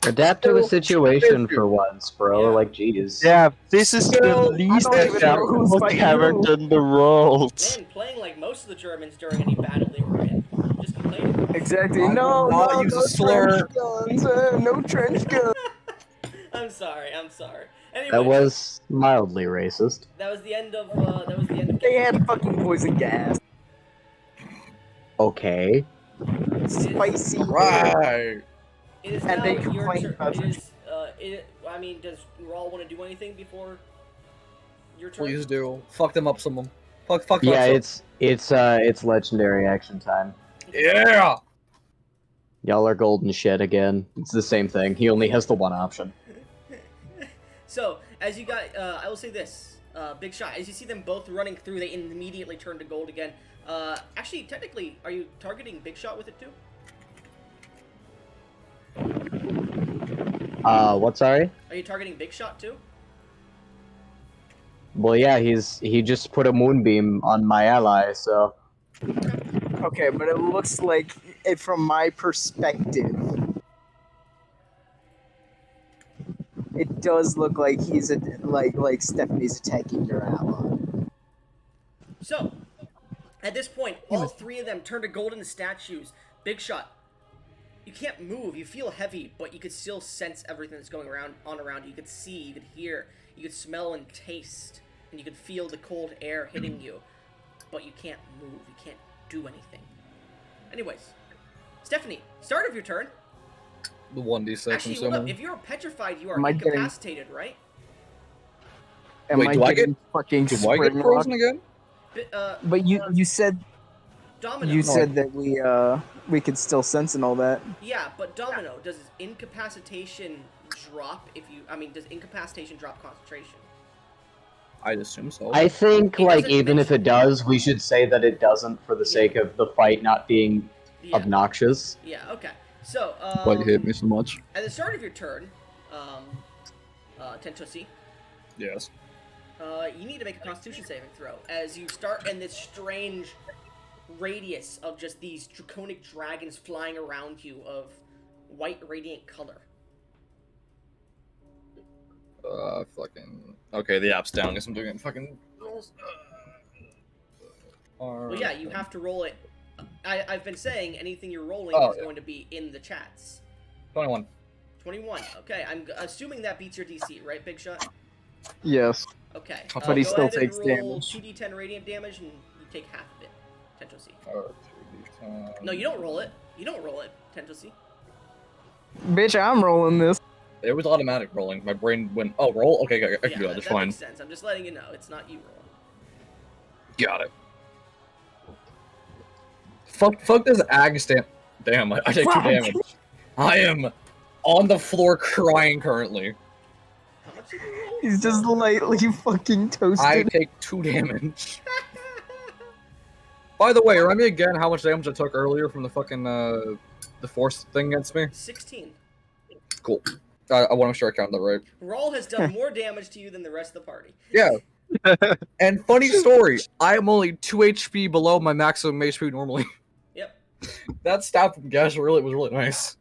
Adapt to a situation for once, bro. Yeah. Like, jeez. Yeah, this is the Still, least I don't even know who's adaptable fighting character in the world. man, playing like most of the Germans during any battle they were in, just complaining. Exactly. I No, will not use no a slur. trench guns. No trench guns. I'm sorry. Anyway, That was mildly racist. that was the end of. They had fucking poison gas. Okay. Spicy. Right. It is And now they your complain turn. about I mean, does Rawl want to do anything before your turn? Please do. Fuck them up, someone. Fuck. Yeah, up, it's legendary action time. Yeah. Y'all are golden shit again. It's the same thing. He only has the one option. So, as you got, I will say this, Big Shot, as you see them both running through, they immediately turn to gold again. Actually, technically, are you targeting Big Shot with it too? What, sorry? Are you targeting Big Shot too? Well, yeah, he just put a moonbeam on my ally, so... Okay, but it looks like, from my perspective, it does look like he's like Stephanie's attacking your ally. So, at this point, all three of them turn to golden statues. Big Shot, you can't move. You feel heavy, but you could still sense everything that's going around you. You could see, you could hear, you could smell and taste, and you could feel the cold air hitting you. But you can't move. You can't do anything. Anyways, Stephanie, start of your turn. The 1d6 Actually, from hold up. someone. If you're petrified, you are Am I getting- incapacitated, right? Am Wait, do I getting fucking Do I get spring frozen locked? again? But you said Domino. said that we could still sense and all that. Yeah, but Domino, does incapacitation drop if you... I mean, does incapacitation drop concentration? I'd assume so. I think, It like, doesn't even if mention- it does, we should say that it doesn't for the sake of the fight not being Yeah. obnoxious. Yeah, okay. So, Why you hit me so much? at the start of your turn, Tentosi, Yes. you need to make a Constitution saving throw as you start in this strange radius of just these draconic dragons flying around you of white radiant color. Fucking. Okay, the app's down. Guess I'm doing it. Fucking. Well, yeah, you have to roll it. I've been saying anything you're rolling Oh, is yeah. going to be in the chats. 21. 21. Okay, I'm assuming that beats your DC, right, Big Shot? Yes. Okay. But he go still ahead and takes roll damage. 2d10 radiant damage, and you take half of it, Tentosi. 2d10. No, you don't roll it. You don't roll it, Tentosi. Bitch, I'm rolling this. It was automatic rolling. My brain went, oh, roll? Okay, I can do that. That's that fine. makes sense. I'm just letting you know. It's not you rolling. Got it. Fuck this ag stamp. Damn, I take 2 Fuck. damage. I am on the floor crying currently. How much did you roll? He's just lightly fucking toasted. I take 2 damage. By the way, remind me again how much damage I took earlier from the fucking, the force thing against me? 16. Cool. I want to make sure I count that right. Rawl has done more damage to you than the rest of the party. Yeah. And funny story, I am only 2 HP below my maximum HP normally. Yep. that stab from Gash was really nice.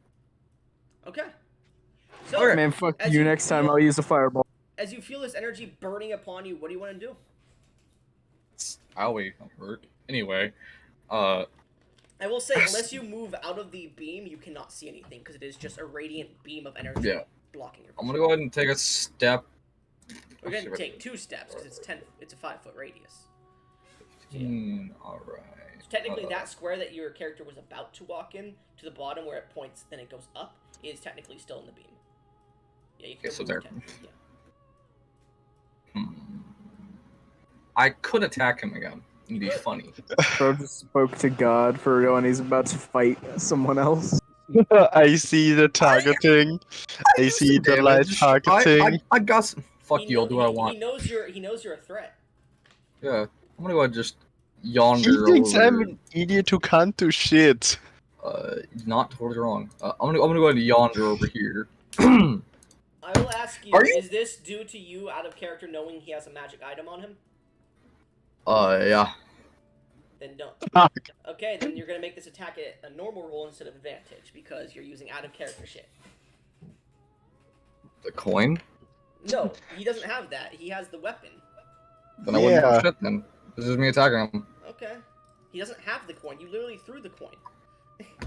Okay. So, Alright. Man, fuck As you. you Next time feel- I'll use a fireball. as you feel this energy burning upon you, what do you want to do? Owie, that hurt. Anyway, I will say, unless you move out of the beam, you cannot see anything because it is just a radiant beam of energy Yeah. blocking your. I'm gonna go ahead and take a step. We're going to take 2 steps because it's a 5-foot radius. Alright. So technically, that square that your character was about to walk in to the bottom where it points, then it goes up, is technically still in the beam. Yeah, you can. Okay, so move there. technically, Hmm. I could attack him again. It'd be funny. Bro just spoke to God for real, and he's about to fight someone else. I see the targeting. I see the light targeting. I got some. Fuck He you, I'll do what I want. He knows you're a threat. Yeah. I'm gonna go ahead and just He yonder thinks over. I'm an idiot who can't do shit. Not totally wrong. I'm gonna go ahead and yonder over here. I will ask you, Are you- is this due to you out of character knowing he has a magic item on him? Yeah. Then no. Fuck. Okay, then you're gonna make this attack a normal roll instead of advantage because you're using out of character shit. The coin? No, he doesn't have that. He has the weapon. Then I wouldn't Yeah. do shit then. This is me attacking him. Okay. He doesn't have the coin. You literally threw the coin.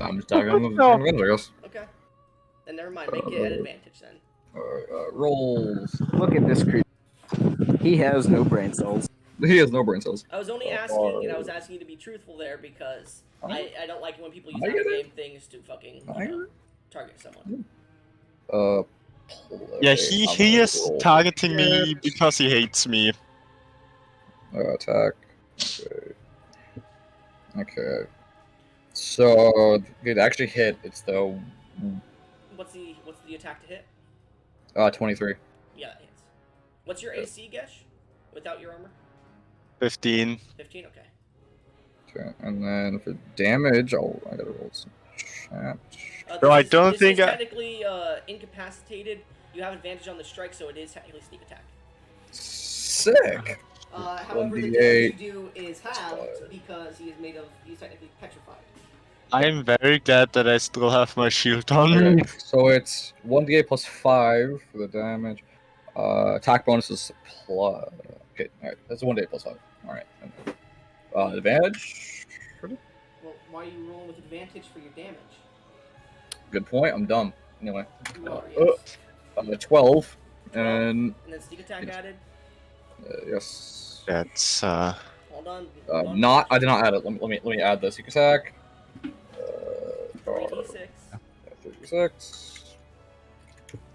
I'm just attacking him with No. advantage, I guess. Okay. Then never mind. Make it an advantage then. Rolls. Look at this creature. He has no brain cells. He has no brain cells. I was only asking, and I was asking you to be truthful there because I don't like it when people use out of game things to fucking target someone. Yeah, he is targeting me because he hates me. Attack. Okay. So it actually hit. It's the What's the attack to hit? 23. Yeah, that hits. What's your AC, Gesh? Without your armor? 15. 15. Okay. Okay, and then for damage, I gotta roll some chat. Bro, I don't think this I- is technically incapacitated. You have advantage on the strike, so it is technically sneak attack. Sick. However, the 1d8. damage you do is halved because he's technically petrified. I'm very glad that I still have my shield on me. Okay, so it's 1d8 plus 5 for the damage. Attack bonus is plus. Okay, alright. That's 1d8 plus 5. Alright. Advantage? Well, why are you rolling with advantage for your damage? Good point. I'm dumb. Anyway. You are, yes. 12. 12. And. And then sneak attack added. Yes. That's Hold on. hold on. Not. I did not add it. Let me add the secret attack. 3d6. 36.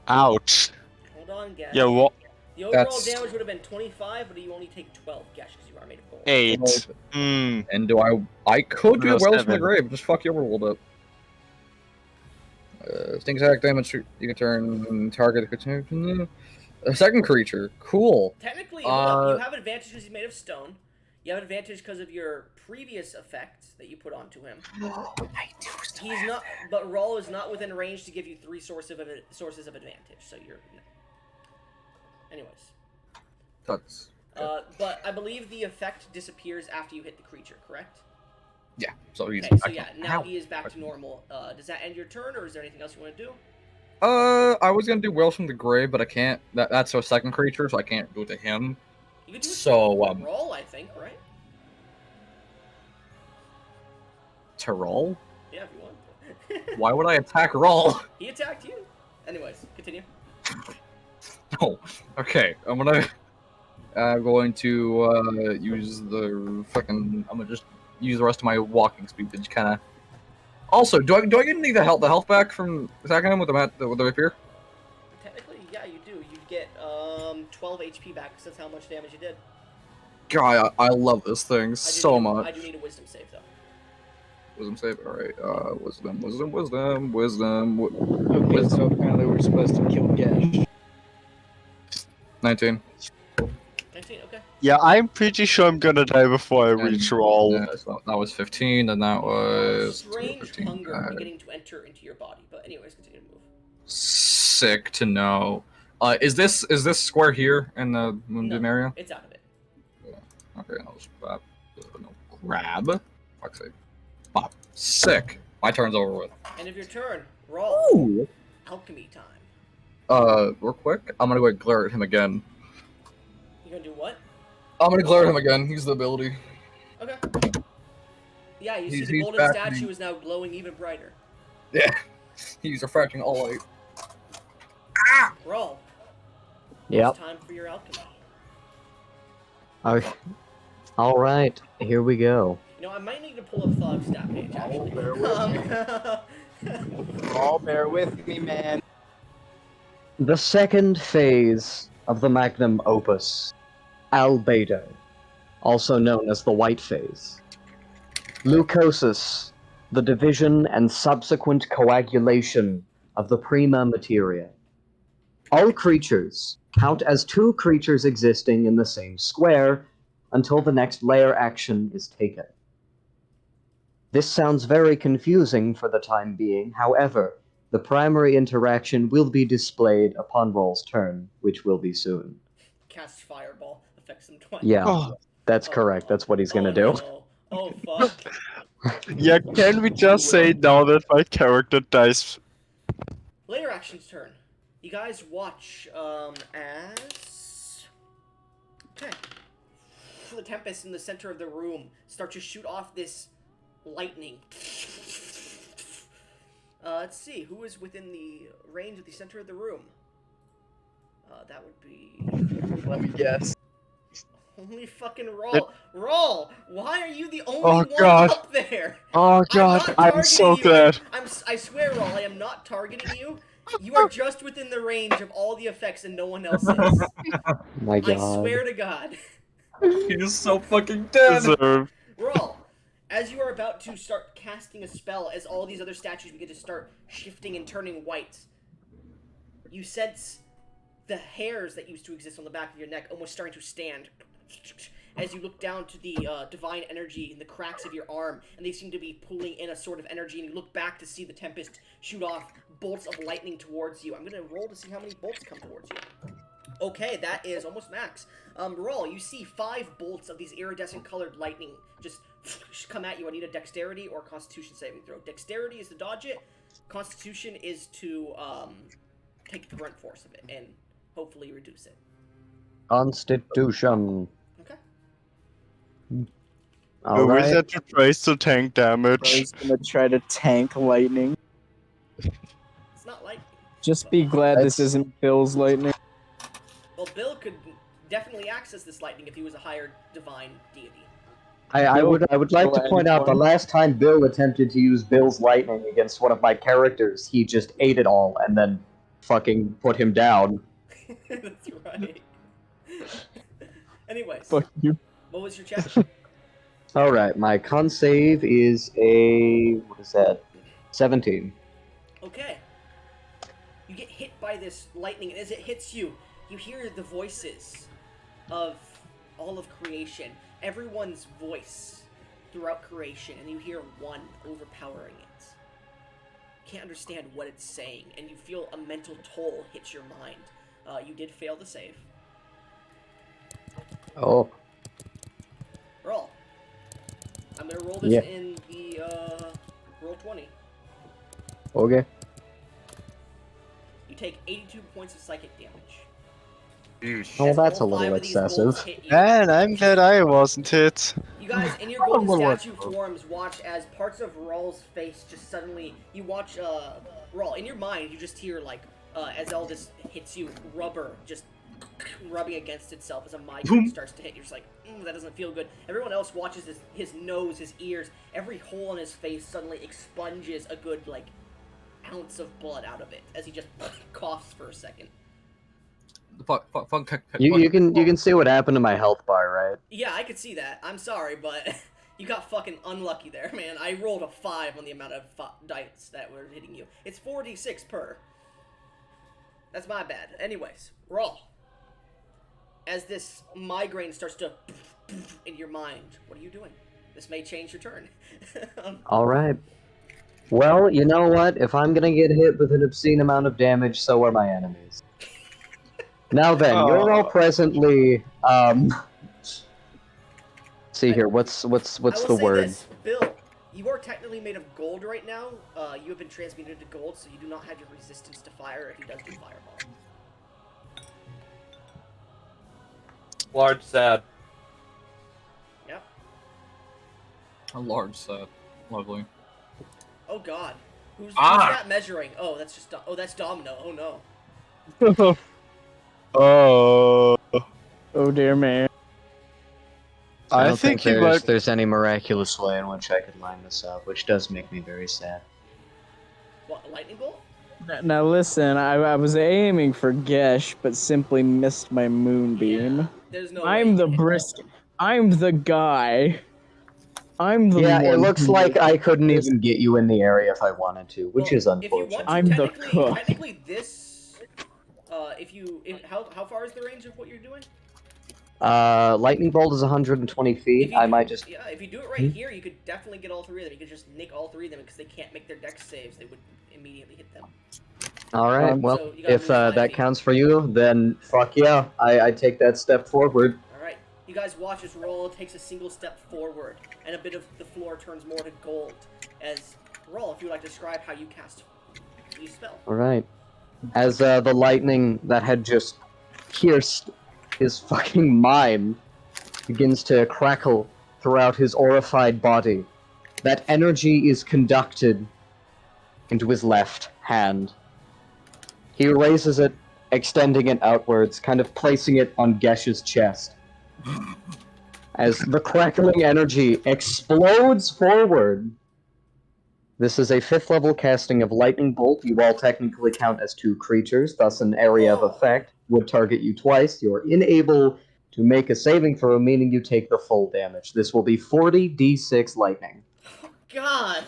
ouch. Hold on, Gesh. Yeah, what? The overall That's- damage would have been 25, but you only take 12, Gesh, because you are made of gold. 8. Hmm. And do I could do No, Wells from the 7. Grave. Just fuck you over a little bit. Sting attack damage. You can turn target. A second creature. Cool. Technically, hold up, you have advantage because he's made of stone. You have advantage because of your previous effect that you put onto him. I do He's not, but Rawl is not within range to give you 3 sources of advantage. So you're. Anyways, That's. but I believe the effect disappears after you hit the creature. Correct? Yeah. So he's. Okay, so yeah, now he is back to normal. Does that end your turn, or is there anything else you want to do? I was gonna do Wells from the Grave, but I can't. That's a second creature, so I can't do it to him. You can do it So, to Rawl, I think, right? To roll? Yeah, if you want. Why would I attack roll? He attacked you. Anyways, continue. No. Okay, I'm going to use the fucking. I'm gonna just use the rest of my walking speed to just kind of. Also, do I get any of the health back from attacking him with the rapier? Technically, yeah, you do. You get 12 HP back because that's how much damage you did. God, I love this thing I do so need much. I do need a wisdom save though. Wisdom save. All right. Wisdom. Okay, so apparently we're supposed to kill Gesh. 19. 19. Okay. Yeah, I'm pretty sure I'm gonna die before I reach roll. Yeah, so that was 15, and that was Strange 15. hunger beginning to enter into your body. But anyways, continue to move. Sick to know. Is this square here in the Moonbeam No. area? It's out of it. Okay, I'll just no grab. Fuck's sake. Oh, sick. My turn's over with. End of your turn. Roll. Ooh. Alchemy time. Real quick, I'm gonna go glare at him again. You gonna do what? I'm gonna glare at him again. Use the ability. Okay. Yeah, you see He's the golden back statue to- is now glowing even brighter. Yeah. He's refracting all light. Roll. Yep. It's time for your alchemy. Okay. All right, here we go. You know, I might need to pull up Thug's stat page, actually. bear Oh, bear with me, man. The second phase of the magnum opus, albedo, also known as the white phase. Leucosis, the division and subsequent coagulation of the prima materia. All creatures count as two creatures existing in the same square until the next layer action is taken. This sounds very confusing for the time being, however, the primary interaction will be displayed upon Roll's turn, which will be soon. Cast Fireball. Affects him twice. Yeah, Oh, that's correct. That's what he's gonna do. No. Oh, fuck. yeah, can we just say now that my character dies? Layer action's turn. You guys watch, as... Okay. The Tempest in the center of the room start to shoot off this lightning. Let's see, who is within the range of the center of the room? That would be... Let me guess. Only fucking Roll. Roll! Why are you the only Oh, one God. up there? Oh god, I'm so glad. I swear, Roll, I am not targeting you. You are just within the range of all the effects and no one else is. My I god. swear to God. He's so fucking dead. Deserve. Roll. As you are about to start casting a spell, as all these other statues begin to start shifting and turning white, you sense the hairs that used to exist on the back of your neck almost starting to stand. As you look down to the divine energy in the cracks of your arm, and they seem to be pulling in a sort of energy, and you look back to see the Tempest shoot off bolts of lightning towards you. I'm going to roll to see how many bolts come towards you. Okay, that is almost max. Roll, you see 5 bolts of these iridescent colored lightning just come at you. I need a dexterity or constitution saving throw. Dexterity is to dodge it. Constitution is to take the brunt force of it and hopefully reduce it. Constitution. Okay. The Alright. wizard tries to tank damage. Bro's gonna try to tank lightning. It's not like... Just be glad this That's- isn't Bill's lightning. Well, Bill could definitely access this lightning if he was a higher divine deity. I would like to point out the last time Bill attempted to use Bill's lightning against one of my characters, he just ate it all and then fucking put him down. That's right. Anyways, Fuck you. what was your check? Alright, my con save is a... what is that? 17. Okay. You get hit by this lightning, and as it hits you, you hear the voices of all of creation. Everyone's voice throughout creation, and you hear one overpowering it. Can't understand what it's saying, and you feel a mental toll hit your mind. You did fail the save. Oh. Roll. I'm gonna roll this Yeah. in the, roll 20. Okay. You take 82 points of psychic damage. Oh, As that's a all 5 little of these bolts excessive. hit you. Man, I'm glad I wasn't hit. You guys, in your golden statue forms, watch as parts of Rawl's face just suddenly... You watch, Rawl, in your mind, you just hear, like, as all this hits you, rubber just rubbing against itself as a migraine starts to hit. You're just like, that doesn't feel good. Everyone else watches his nose, his ears, every hole in his face suddenly expunges a good, like, ounce of blood out of it as he just coughs for a second. You can see what happened to my health bar, right? Yeah, I could see that. I'm sorry, but you got fucking unlucky there, man. I rolled a 5 on the amount of dice that were hitting you. It's 4d6 per. That's my bad. Anyways, roll. As this migraine starts to in your mind, what are you doing? This may change your turn. Alright. Well, you know what? If I'm gonna get hit with an obscene amount of damage, so are my enemies. Now then, you're all presently, see here, what's I will the say word? this, Bill, You are technically made of gold right now. You have been transmuted to gold, so you do not have your resistance to fire if he does do fireball. Large sad. Yep. A large set. Lovely. Oh god. Who's Ah! that measuring? Oh, that's just that's Domino. Oh no. Oh. Oh dear man. I don't think he might. there's any miraculous way in which I could line this up, which does make me very sad. What, a lightning bolt? Now listen, I was aiming for Gesh, but simply missed my moonbeam. Yeah, there's no way I'm you the can hit brisk. I'm the guy. I'm the Yeah, one. it looks who- like I couldn't even get you in the area if I wanted to, which is If you want unfortunate. to, I'm the cook. technically this, how far is the range of what you're doing? Lightning bolt is 120 If feet. you I do- might just. Yeah, if you do it right here, you could definitely get all three of them. You could just nick all three of them because they can't make their dex saves. They would immediately hit them. All right. Well, So you gotta if move 5 that feet. counts for you, then fuck yeah, I take that step forward. Alright, you guys watch as Roll takes a single step forward, and a bit of the floor turns more to gold. As Roll, if you would like to describe how you cast the spell. All right. As the lightning that had just pierced his fucking mind begins to crackle throughout his aurified body, that energy is conducted into his left hand. He raises it, extending it outwards, kind of placing it on Gesh's chest. As the crackling energy explodes forward. This is a 5th level casting of Lightning Bolt. You all technically count as 2 creatures, thus an area of effect would target you twice. You are unable to make a saving throw, meaning you take the full damage. This will be 40d6 lightning. God!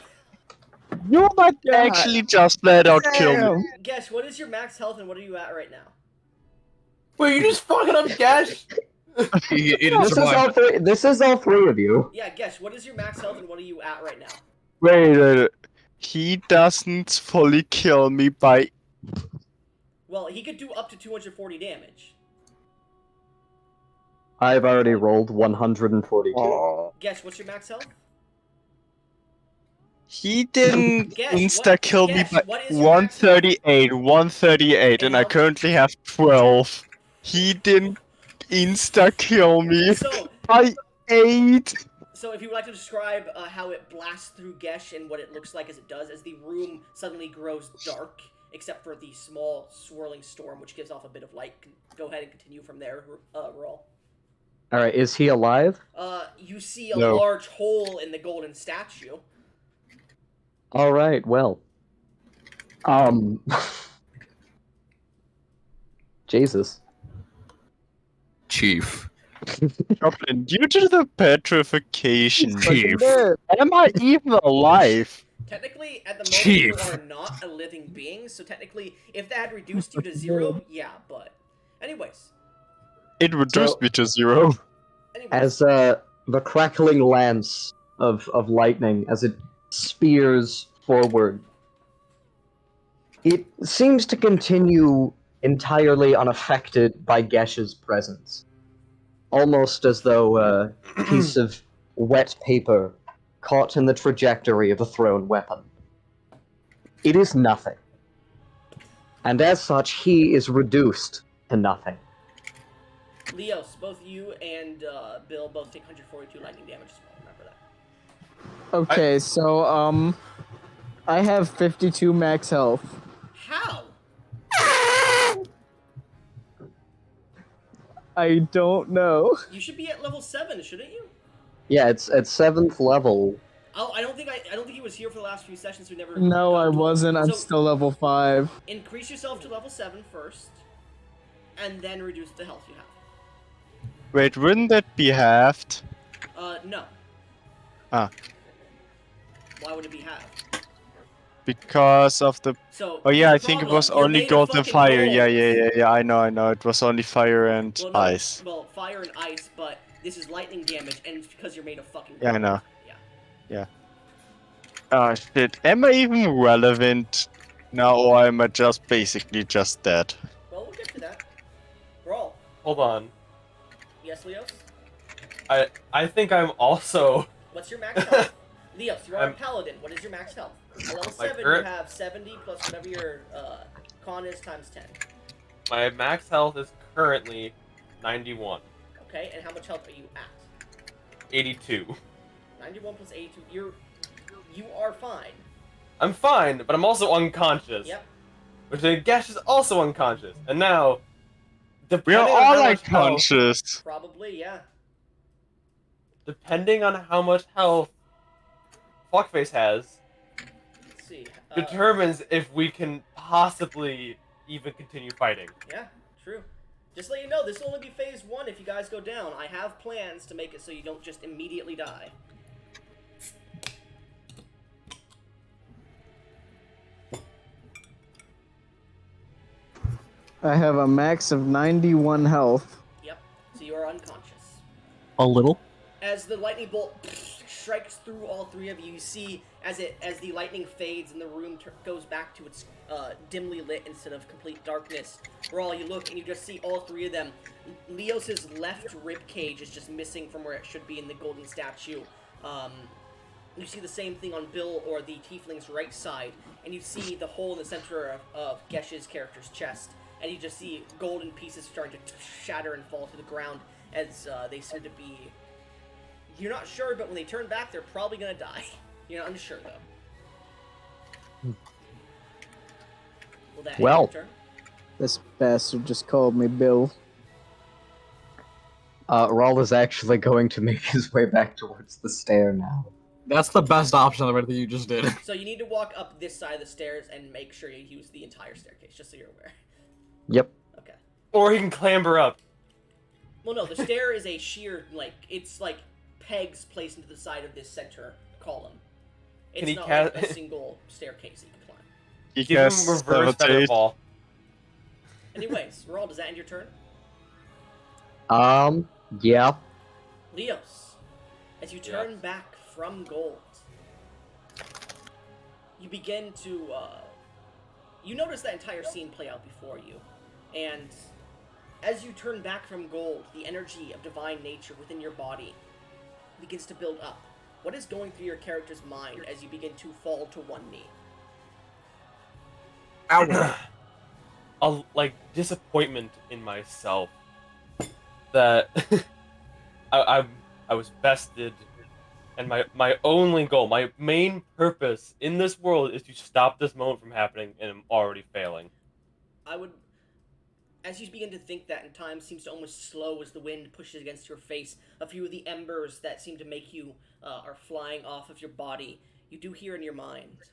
You might actually just let out kill me. Gesh, what is your max health and what are you at right now? Wait, you just fucking up Gash? He didn't This is all survive. three. This is all 3 of you. Yeah, Gesh, what is your max health and what are you at right now? Wait. He doesn't fully kill me by. Well, he could do up to 240 damage. I've already rolled 142. Oh. Gesh, what's your max health? He didn't Guess, insta kill me guess, by what is your max health? 138, and I how- currently have 12. He didn't insta kill me So, by 8. So if you would like to describe how it blasts through Gesh and what it looks like as it does, as the room suddenly grows dark, except for the small swirling storm, which gives off a bit of light. Go ahead and continue from there, Roll. Alright, is he alive? You see a No. large hole in the golden statue. Alright, well. Jesus. Chief. Goblin, due to the petrification, Chief. am I even alive? Technically, at the moment, Chief. you are not a living being, so technically, if that had reduced you to 0, yeah, but... Anyways. It reduced So- me to 0. As the crackling lance of lightning, as it spears forward, it seems to continue entirely unaffected by Gesh's presence. Almost as though a piece of wet paper caught in the trajectory of a thrown weapon. It is nothing. And as such, he is reduced to nothing. Leos, both you and Bill both take 142 lightning damage as well, remember that. Okay, so I have 52 max health. How? I don't know. You should be at level 7, shouldn't you? Yeah, it's at 7th level. Oh, I don't think he was here for the last few sessions. We never. No, got I to him. wasn't. I'm So, still level 5. increase yourself to level 7 first, and then reduce the health you have. Wait, wouldn't that be halved? No. Ah. Why would it be halved? Because of the. So. Oh yeah, I the think it problem, was you're only made of gold and fucking fire. gold. Yeah. I know. It was only fire and Well, no, ice. Well, fire and ice, but this is lightning damage, and it's because you're made of fucking gold. Yeah, I know. Yeah. Oh shit, am I even relevant now, or am I just basically just dead? Well, we'll get to that. Roll. Hold on. Yes, Leos? I think I'm also. What's your max health? Leos, you are a paladin. What is your max health? At level 7, you have 70 plus whatever your con is times 10. My max health is currently 91. Okay, and how much health are you at? 82. 91 plus 82. You are fine. I'm fine, but I'm also unconscious. Yep. Which I guess is also unconscious. And now, We are depending on all how much health, unconscious. Probably, yeah. depending on how much health Fuckface has, Let's see. determines if we can possibly even continue fighting. Yeah, true. Just to let you know, this will only be phase 1 if you guys go down. I have plans to make it so you don't just immediately die. I have a max of 91 health. Yep. So you are unconscious. A little. As the lightning bolt strikes through all three of you, you see as the lightning fades and the room goes back to its dimly lit instead of complete darkness. For all you look and you just see all three of them. Leos's left rib cage is just missing from where it should be in the golden statue. You see the same thing on Bill or the Tiefling's right side, and you see the hole in the center of Gesh's character's chest, and you just see golden pieces starting to shatter and fall to the ground as they seem to be... You're not sure, but when they turn back, they're probably gonna die. You're not unsure, though. Will that end your turn? This bastard just called me Bill. Rawl is actually going to make his way back towards the stair now. That's the best option of everything you just did. So you need to walk up this side of the stairs and make sure you use the entire staircase, just so you're aware. Yep. Okay. Or he can clamber up. Well, no, the stair is a sheer, it's like pegs placed into the side of this center column. It's not like a single staircase you can climb. He Give him casts reverse feather fall. Anyways, Rawl, does that end your turn? Yeah. Leos, as you turn back from gold, you begin to, you notice that entire scene play out before you, and as you turn back from gold, the energy of divine nature within your body begins to build up. What is going through your character's mind as you begin to fall to one knee? A disappointment in myself that I was bested, and my only goal, my main purpose in this world is to stop this moment from happening, and I'm already failing. As you begin to think that, and time seems to almost slow as the wind pushes against your face, a few of the embers that seem to make you are flying off of your body, you do hear in your mind,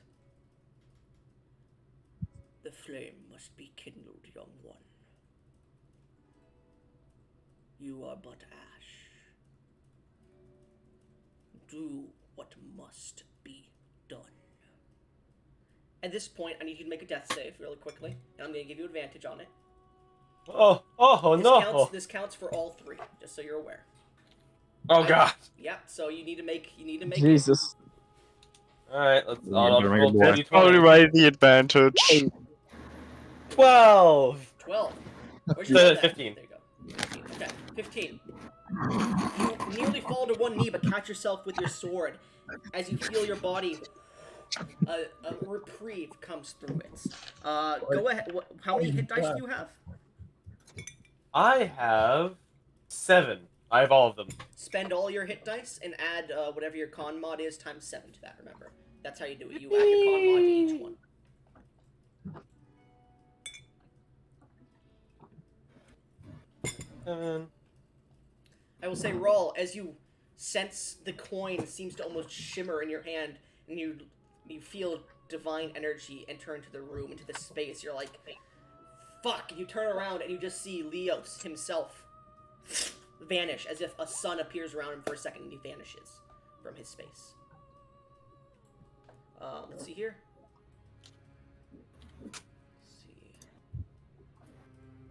"The flame must be kindled, young one. You are but ash. Do what must be done." At this point, I need you to make a death save really quickly, and I'm going to give you advantage on it. This counts for all three, just so you're aware. Oh god. Yep. So you need to make. Jesus. All right, let's. I'll roll Probably right the advantage. 12. 12. Where's your stat? 15. There you go. 15. Okay. 15. You nearly fall to one knee, but catch yourself with your sword as you feel your body. A reprieve comes through it. Go ahead. How many hit dice do you have? I have 7. I have all of them. Spend all your hit dice and add whatever your con mod is times 7 to that, remember. That's how you do it. You add your con mod to each one. I will say, Rawl, as you sense the coin seems to almost shimmer in your hand, and you feel divine energy enter into the room, into the space, you're like, fuck! You turn around and you just see Leos himself vanish, as if a sun appears around him for a second and he vanishes from his space. Let's see here. Let's see.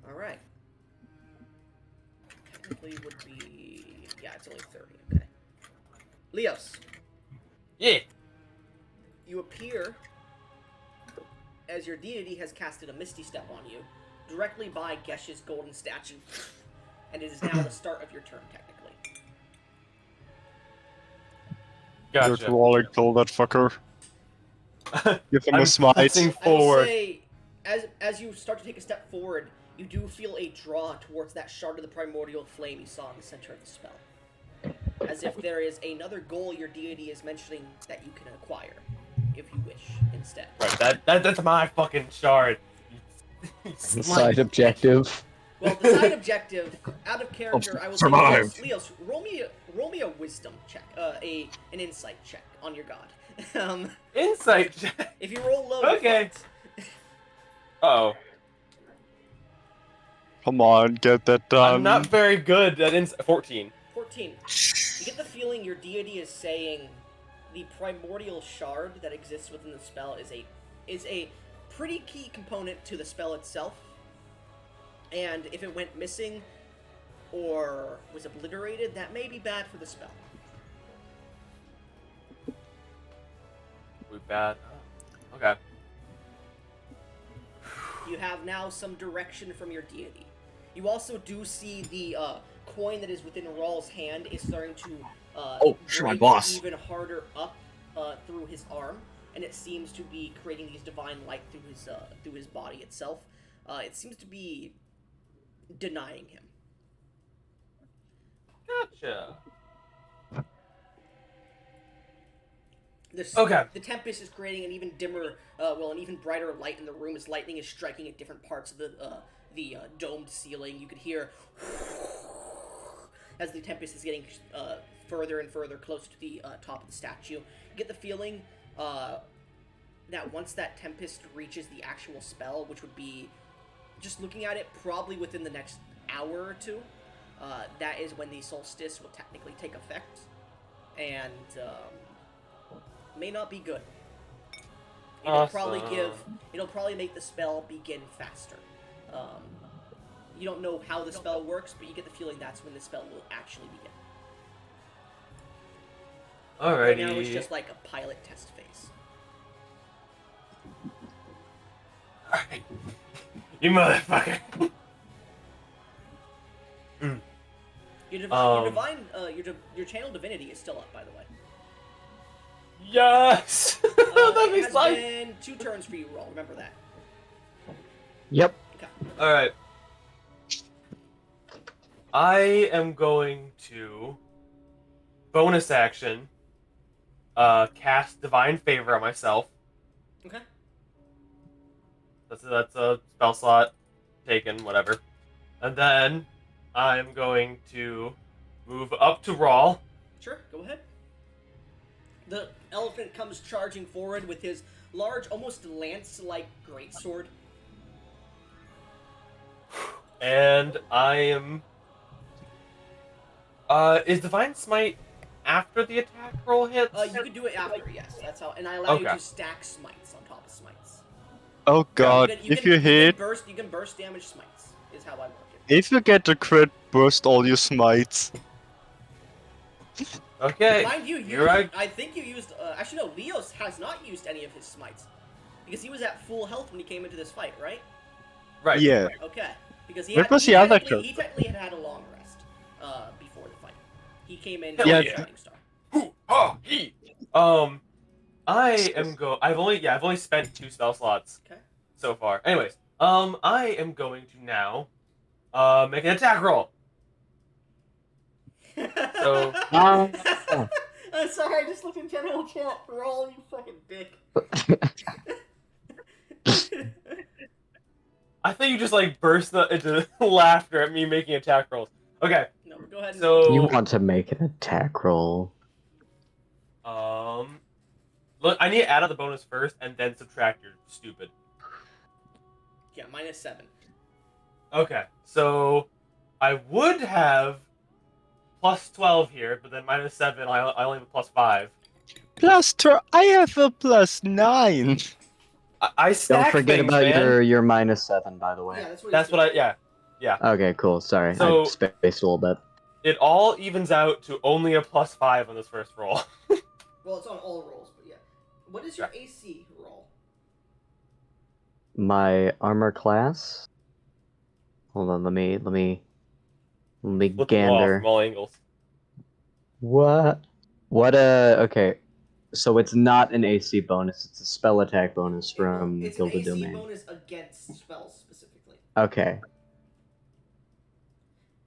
Alright. Technically would be... yeah, it's only 30, okay. Leos. Yeah. You appear, as your deity has casted a Misty Step on you, directly by Gesh's golden statue. And it is now the start of your turn, technically. Gotcha. Walling, kill that fucker. Give him I'm a smite. pressing I will forward. say, as you start to take a step forward, you do feel a draw towards that shard of the primordial flame you saw in the center of the spell. As if there is another goal your deity is mentioning that you can acquire, if you wish, instead. Right, that's my fucking shard. Side objective. Well, the side objective, out of character, I will say, Survived. Leos, roll me a wisdom check, an insight check on your god. Insight check. If you roll low, Okay. you're fucked. Oh, Come on, get that done. I'm not very good at 14. 14. You get the feeling your deity is saying the primordial shard that exists within the spell is a pretty key component to the spell itself. And if it went missing or was obliterated, that may be bad for the spell. We bad. Okay. You have now some direction from your deity. You also do see the coin that is within Rawl's hand is starting to sure, my break boss. even harder up through his arm, and it seems to be creating these divine light through his body itself. It seems to be denying him. Gotcha. Okay. The Tempest is creating an even dimmer, an even brighter light in the room as lightning is striking at different parts of the domed ceiling. You could hear as the Tempest is getting further and further close to the top of the statue. You get the feeling that once that Tempest reaches the actual spell, which would be, just looking at it, probably within the next hour or two, that is when the solstice will technically take effect, and may not be good. It'll probably make the spell begin faster. You don't know how the spell works, but you get the feeling that's when the spell will actually begin. Alrighty. Right now it's just like a pilot test phase. Alright. You motherfucker. Your channel divinity is still up, by the way. Yes. It has been 2 turns for you, Roll. Remember that. Yep. Okay. All right. I am going to bonus action cast Divine Favor on myself. Okay. That's a spell slot taken, whatever. And then I'm going to move up to Rawl. Sure, go ahead. The elephant comes charging forward with his large, almost lance-like greatsword. And I am... is Divine Smite after the attack roll hits? You can do it after, yes. That's how, and I allow you to stack smites on top of smites. Oh god, if you hit, you can burst damage smites, is how I work it. if you get the crit, burst all your smites. Okay. Mind you, you're right. I think you used, actually no, Leos has not used any of his smites. Because he was at full health when he came into this fight, right? Right. Yeah. Okay. Because he technically had a long rest, before the fight. He came in Yeah. Shining Star. I've only spent 2 spell slots so far. Anyways, I am going to now make an attack roll. So I'm sorry, I just looked in general chat for all you fucking dick. I think you just like burst into laughter at me making attack rolls. Okay. No, go ahead. So You want to make an attack roll. Look, I need to add out the bonus first and then subtract your stupid. Yeah, -7. Okay, so I would have plus 12 here, but then -7, I only have a +5. I have a +9. I Don't stack forget things, about man. your -7, by the way. Yeah, That's what I, yeah. Okay, cool. Sorry, So- I spaced a little bit. It all evens out to only a +5 on this first roll. Well, it's on all rolls, but yeah. What is your AC roll? My armor class. Hold on, let me Flip them off gander. from all angles. What? Okay. So it's not an AC bonus, it's a spell attack bonus from It's an Gilded AC Domain. bonus against spells specifically. Okay.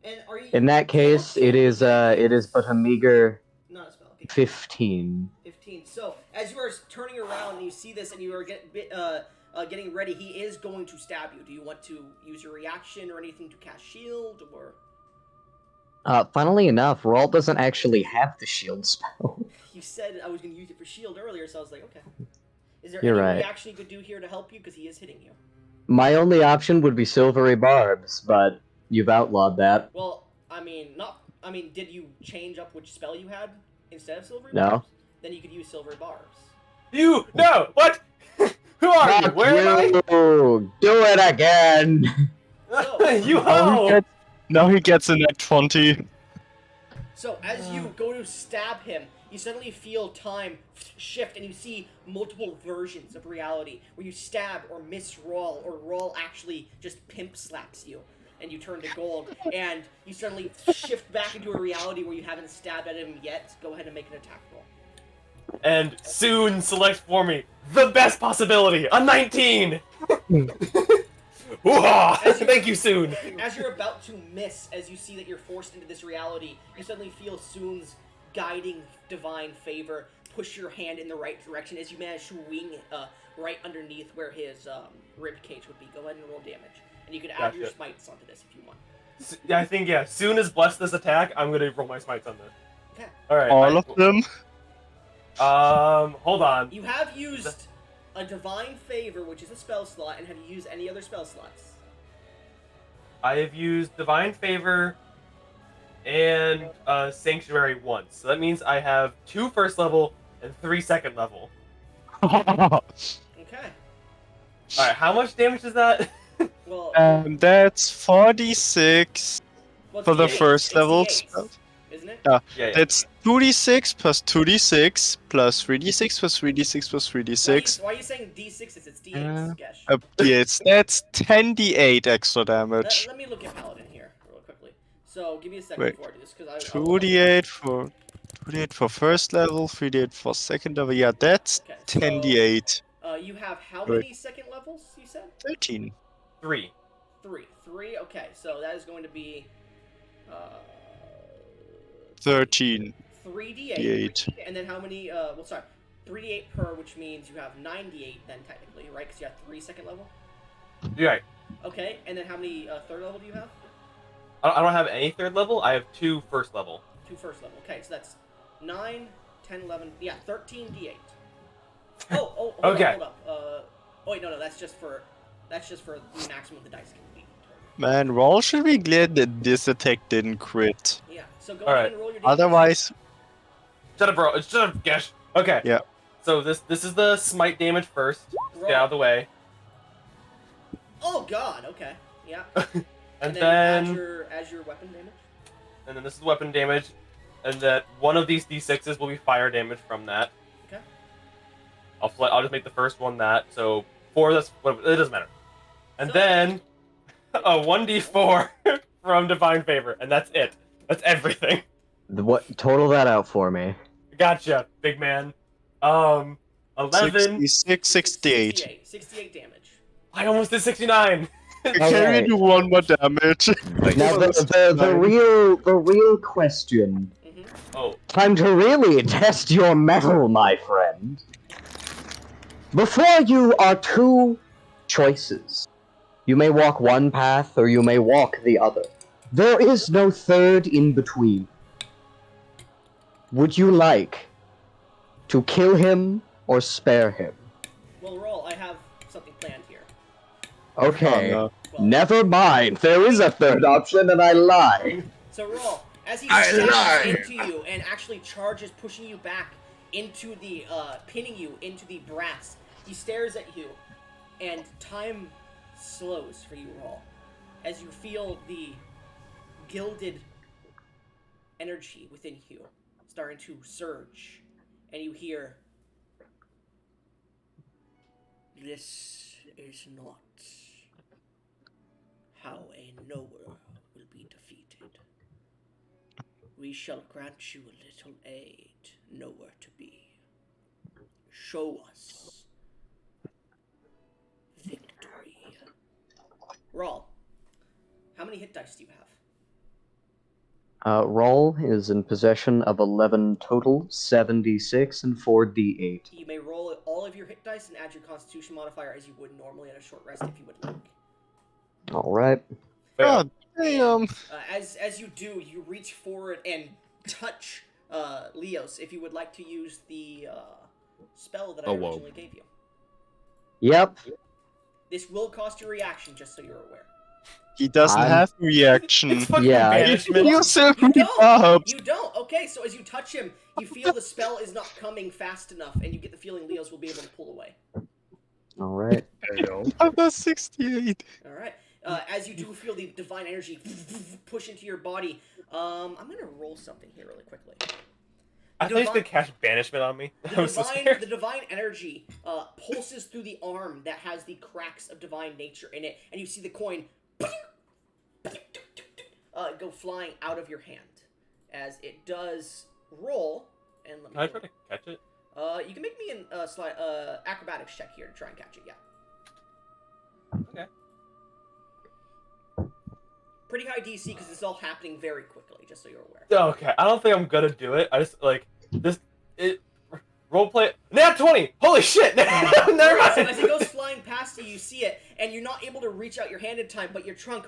And are you? In that case, it is but a meager Not a spell. Okay. 15. 15. So as you are turning around and you see this and you are getting ready, he is going to stab you. Do you want to use your reaction or anything to cast shield or? Funnily enough, Rawl doesn't actually have the shield spell. You said I was going to use it for shield earlier, so I was like, okay. Is there You're any right. reaction you could do here to help you because he is hitting you? My only option would be silvery barbs, but you've outlawed that. Well, I mean, did you change up which spell you had instead of silvery No. barbs? Then you could use silvery barbs. You no what? Who are you? Fuck Where am I? you! Do it again! So- You Now he, ho! gets, now he gets a net 20. So as you go to stab him, you suddenly feel time shift, and you see multiple versions of reality where you stab or miss Rawl, or Rawl actually just pimp slaps you, and you turn to gold, and you suddenly shift back into a reality where you haven't stabbed at him yet. Go ahead and make an attack roll. And soon select for me the best possibility, a 19. Hoo-ha! Thank you, Soon. As you're about to miss, as you see that you're forced into this reality, you suddenly feel Soon's guiding divine favor push your hand in the right direction as you manage to wing right underneath where his rib cage would be. Go ahead and roll damage. And you can add your Gotcha. smites onto this if you want. I think, yeah, Soon has blessed this attack. I'm gonna roll my smites on this. Okay. Alright. All of them? Hold on. You have used a divine favor, which is a spell slot, and have you used any other spell slots? I have used Divine Favor and Sanctuary once. So that means I have 2 first level and 3 second level. Okay. Alright, how much damage is that? Well, That's 46 well, for the D8. first It's level D8, spell. isn't it? Yeah. That's 2d6 plus 2d6 plus 3d6 plus 3d6 plus 3d6. Why are you saying D6s? It's D8s, Gesh. Yes, that's 10d8 extra damage. Let me look at Paladin here real quickly. So give me a second Wait. before I do this, because I 2d8 for first level, 3d8 for second level. Yeah, that's Okay, so- 10d8. you have how Wait. many second levels? You said 13. 3. 3. Okay, so that is going to be 13 3d8. d8. And then how many? Well, sorry, 3d8 per, which means you have 9d8 then technically, right? Because you have 3 second level. You're right. Okay, and then how many third level do you have? I don't have any third level. I have 2 first level. 2 first level. Okay, so that's 9, 10, 11. Yeah, 13 d8. Hold Okay. up. Oh wait, no, that's just for the maximum the dice can be. Man, Rawl should be glad that this attack didn't crit. Yeah. So go Alright. ahead and roll your damage. Otherwise, Shut up, bro. Shut up, Gesh. Okay. Yeah. So this is the smite damage first. Roll. Get out of the way. Oh God. Okay. Yeah. And then then add your weapon damage. and then this is weapon damage, and that one of these d6s will be fire damage from that. Okay. I'll just make the first one that. So 4. That's it doesn't matter. And So- then a 1d4 from divine favor, and that's it. That's everything. What? Total that out for me. Gotcha, big man. 11. 66, 68. 68 damage. I almost did 69. Can Alright. we do 1 more damage? Now the real question. Mm-hmm. Oh, Time to really test your mettle, my friend. Before you are 2 choices. You may walk one path, or you may walk the other. There is no third in between. Would you like to kill him or spare him? Well, roll. I have something planned here. Okay, Oh, Well, never mind. There is a third option, and I lie. So roll as he I stabs lie. into you and actually charges, pushing you back into the pinning you into the brass. He stares at you, and time slows for you, Rawl, as you feel the gilded energy within you starting to surge, and you hear, "This is not how a knower will be defeated. We shall grant you a little aid, nowhere to be." Show us victory. Roll. How many hit dice do you have? Rawl is in possession of 11 total, 76 and 4d8. You may roll all of your hit dice and add your Constitution modifier as you would normally on a short rest if you would like. Alright. God damn. And, as you do, you reach forward and touch Leos if you would like to use the spell that I originally gave you. Yep. This will cost you a reaction, just so you're aware. He doesn't I'm- have reaction. It's fucking Yeah, I- banishment. You said You we don't. up. You don't. Okay, so as you touch him, you feel the spell is not coming fast enough, and you get the feeling Leos will be able to pull away. Alright. I'm at 68. All right. As you do feel the divine energy push into your body, I'm gonna roll something here really quickly. I thought he was gonna cast banishment on me. I was so scared. The divine energy pulses through the arm that has the cracks of divine nature in it, and you see the coin go flying out of your hand. As it does roll, and let me. Can I try to catch it? You can make me an acrobatics check here to try and catch it. Yeah. Okay. Pretty high DC because it's all happening very quickly, just so you're aware. Okay, I don't think I'm gonna do it. I just like this. It roleplay. Nat 20. Holy shit! Never Alright, so mind. as it goes flying past you, you see it, and you're not able to reach out your hand in time, but your trunk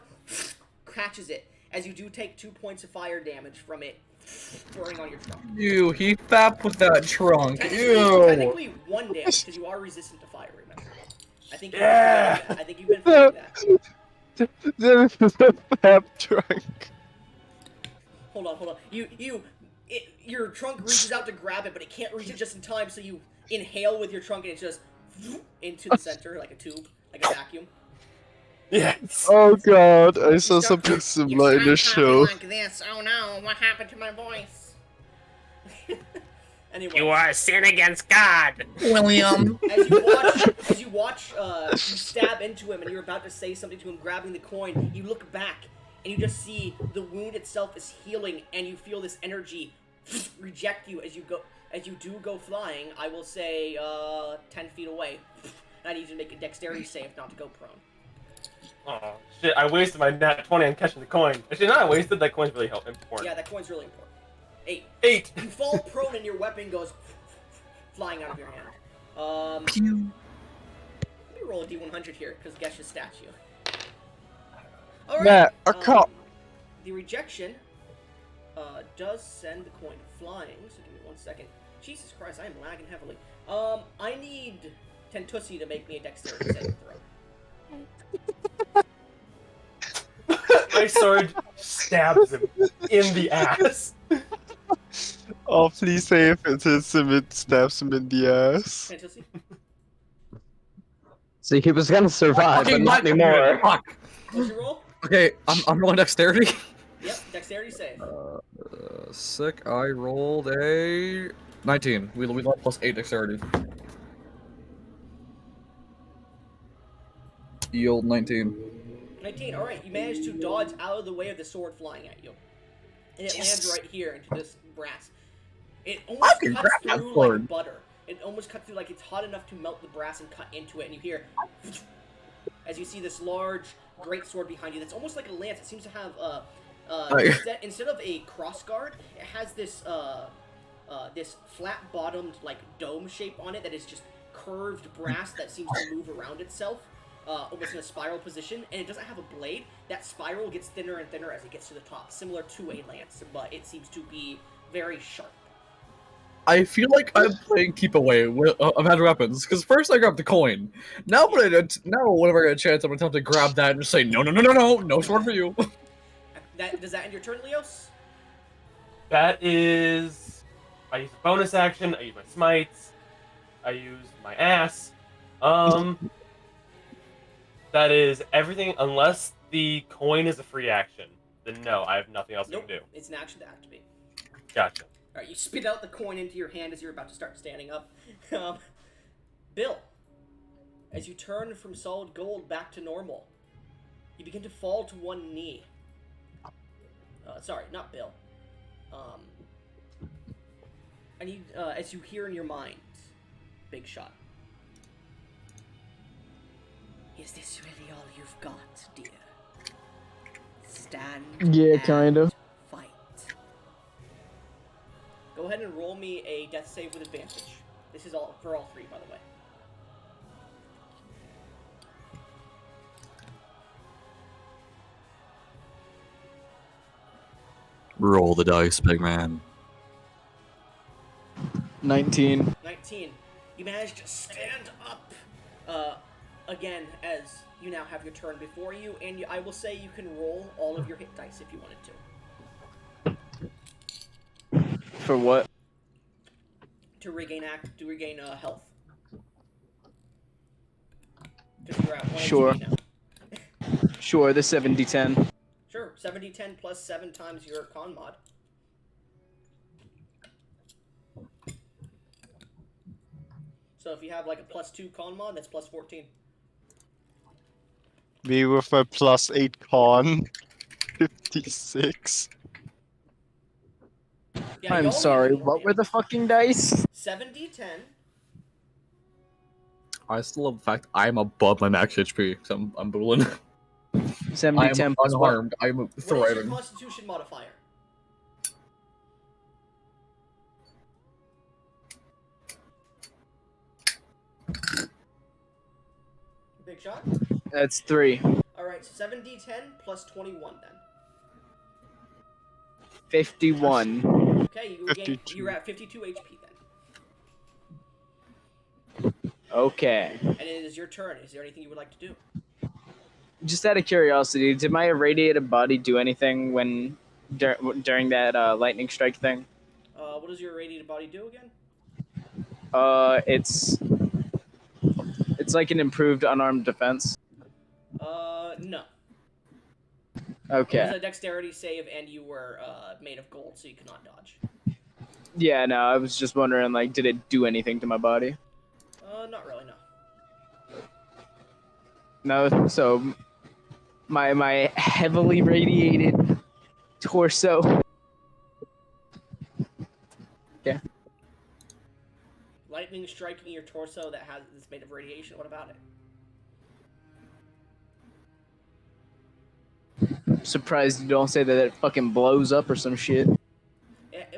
catches it. As you do take 2 points of fire damage from it throwing on your trunk. Ew, he fapped with that trunk. Technically 1 damage because you are resistant to fire. Remember? I think. Yeah. I think you've been feeling that. This is a fab trunk. Hold on. Your trunk reaches out to grab it, but it can't reach it just in time. So you inhale with your trunk, and it's just into the center like a tube, like a vacuum. Yes. Oh god, I saw Start- something similar in you the start show. talking like this. Oh no, what happened to my voice? Anyway. You are a sin against God. William. As you watch, you stab into him, and you're about to say something to him, grabbing the coin. You look back, and you just see the wound itself is healing, and you feel this energy reject you as you do go flying. I will say 10 feet away. I need you to make a dexterity save not to go prone. Oh shit! I wasted my nat 20 on catching the coin. Actually, not I wasted. That coin's really important. Yeah, that coin's really important. 8. 8. You fall prone, and your weapon goes flying out of your hand. Let me roll a d100 here, because Gesh just stats you. Alright. Matt, a cop. The rejection does send the coin flying, so give me 1 second. Jesus Christ, I am lagging heavily. I need Tentussi to make me a dexterity saving throw. My sword stabs him in the ass. Oh, please say if it hits him, it stabs him in the ass. Tentussi? See, he was gonna survive, but not anymore. Fuck. What's your roll? Okay, I'm rolling dexterity. Yep, dexterity save. Sick. I rolled a 19. We got plus 8 dexterity. Yield 19. 19, alright, you managed to dodge out of the way of the sword flying at you. And it lands right here into this brass. It almost can cuts grab that through sword. like butter. It almost cuts through like it's hot enough to melt the brass and cut into it, and you hear as you see this large great sword behind you that's almost like a lance. It seems to have instead of a cross guard, it has this this flat bottomed like dome shape on it that is just curved brass that seems to move around itself. Almost in a spiral position, and it doesn't have a blade. That spiral gets thinner and thinner as it gets to the top, similar to a lance, but it seems to be very sharp. I feel like I'm playing keep away with magic weapons because first I grabbed the coin. Now, whenever I get a chance, I'm gonna attempt to grab that and just say no sword for you. Does that end your turn, Leos? That is. I use a bonus action. I use my smites. I use my ass. That is everything unless the coin is a free action. Then no, I have nothing else Nope, I can do. it's an action to activate. Gotcha. Alright, you spit out the coin into your hand as you're about to start standing up. Bill, as you turn from solid gold back to normal, you begin to fall to one knee. Sorry, not Bill. I need, as you hear in your mind, Big shot. Is this really all you've got, dear? Stand Yeah, and kinda. fight. Go ahead and roll me a death save with advantage. This is all for all three, by the way. Roll the dice, big man. 19. 19. You manage to stand up again as you now have your turn before you, and I will say you can roll all of your hit dice if you wanted to. For what? To regain health. Because you're at 1 Sure. HP now. Sure, the 70-10. Sure, 70-10 plus 7 times your con mod. So if you have like a +2 con mod, that's plus 14. Me with my +8 con. 56. Yeah, I'm y'all sorry, need more what were the damage. fucking dice? 7d10. I still love the fact I'm above my max HP, because I'm booling. 70-10 I'm plus what? unharmed. I'm What is your thriving. Constitution modifier? Big shot? That's 3. Alright, so 7d10 plus 21 then. 51. Okay, you're at 52 HP then. Okay. And it is your turn. Is there anything you would like to do? Just out of curiosity, did my irradiated body do anything when during that lightning strike thing? What does your irradiated body do again? It's like an improved unarmed defense. No. It Okay. was a dexterity save, and you were made of gold, so you cannot dodge. Yeah, no, I was just wondering, like, did it do anything to my body? Not really, no. No, so my heavily radiated torso. Okay. Lightning striking your torso that's made of radiation. What about it? Surprised you don't say that it fucking blows up or some shit.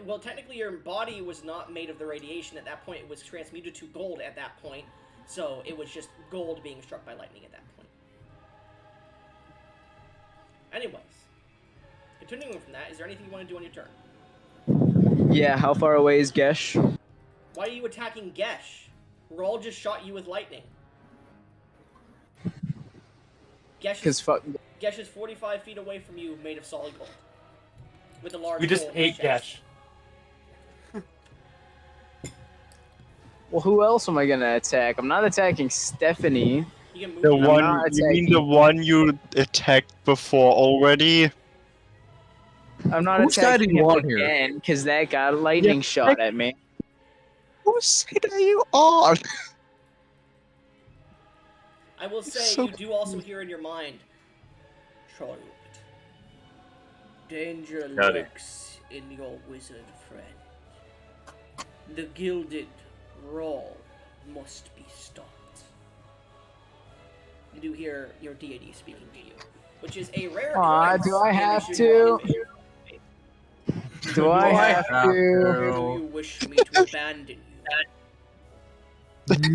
Well, technically, your body was not made of the radiation at that point. It was transmuted to gold at that point, so it was just gold being struck by lightning at that point. Anyways, continuing from that, is there anything you want to do on your turn? Yeah, how far away is Gesh? Why are you attacking Gesh? Roll just shot you with lightning. Gesh is 45 feet away from you, made of solid gold. With a large We just hole in hate his chest. Gesh. Well, who else am I gonna attack? I'm not attacking Stephanie. You can move The him. one, not you mean attacking- the one you attacked before already? I'm not Whose side attacking do you him want here? again because that got a lightning shot at me. Whose side are you on? I will say, So you do also hear in your mind, Child, danger Got it. lurks in your wizard friend. The gilded roll must be stopped. You do hear your deity speaking to you, which is a rare occurrence. do I and you have should to? not be. Do I have Or to? do you wish me to abandon you?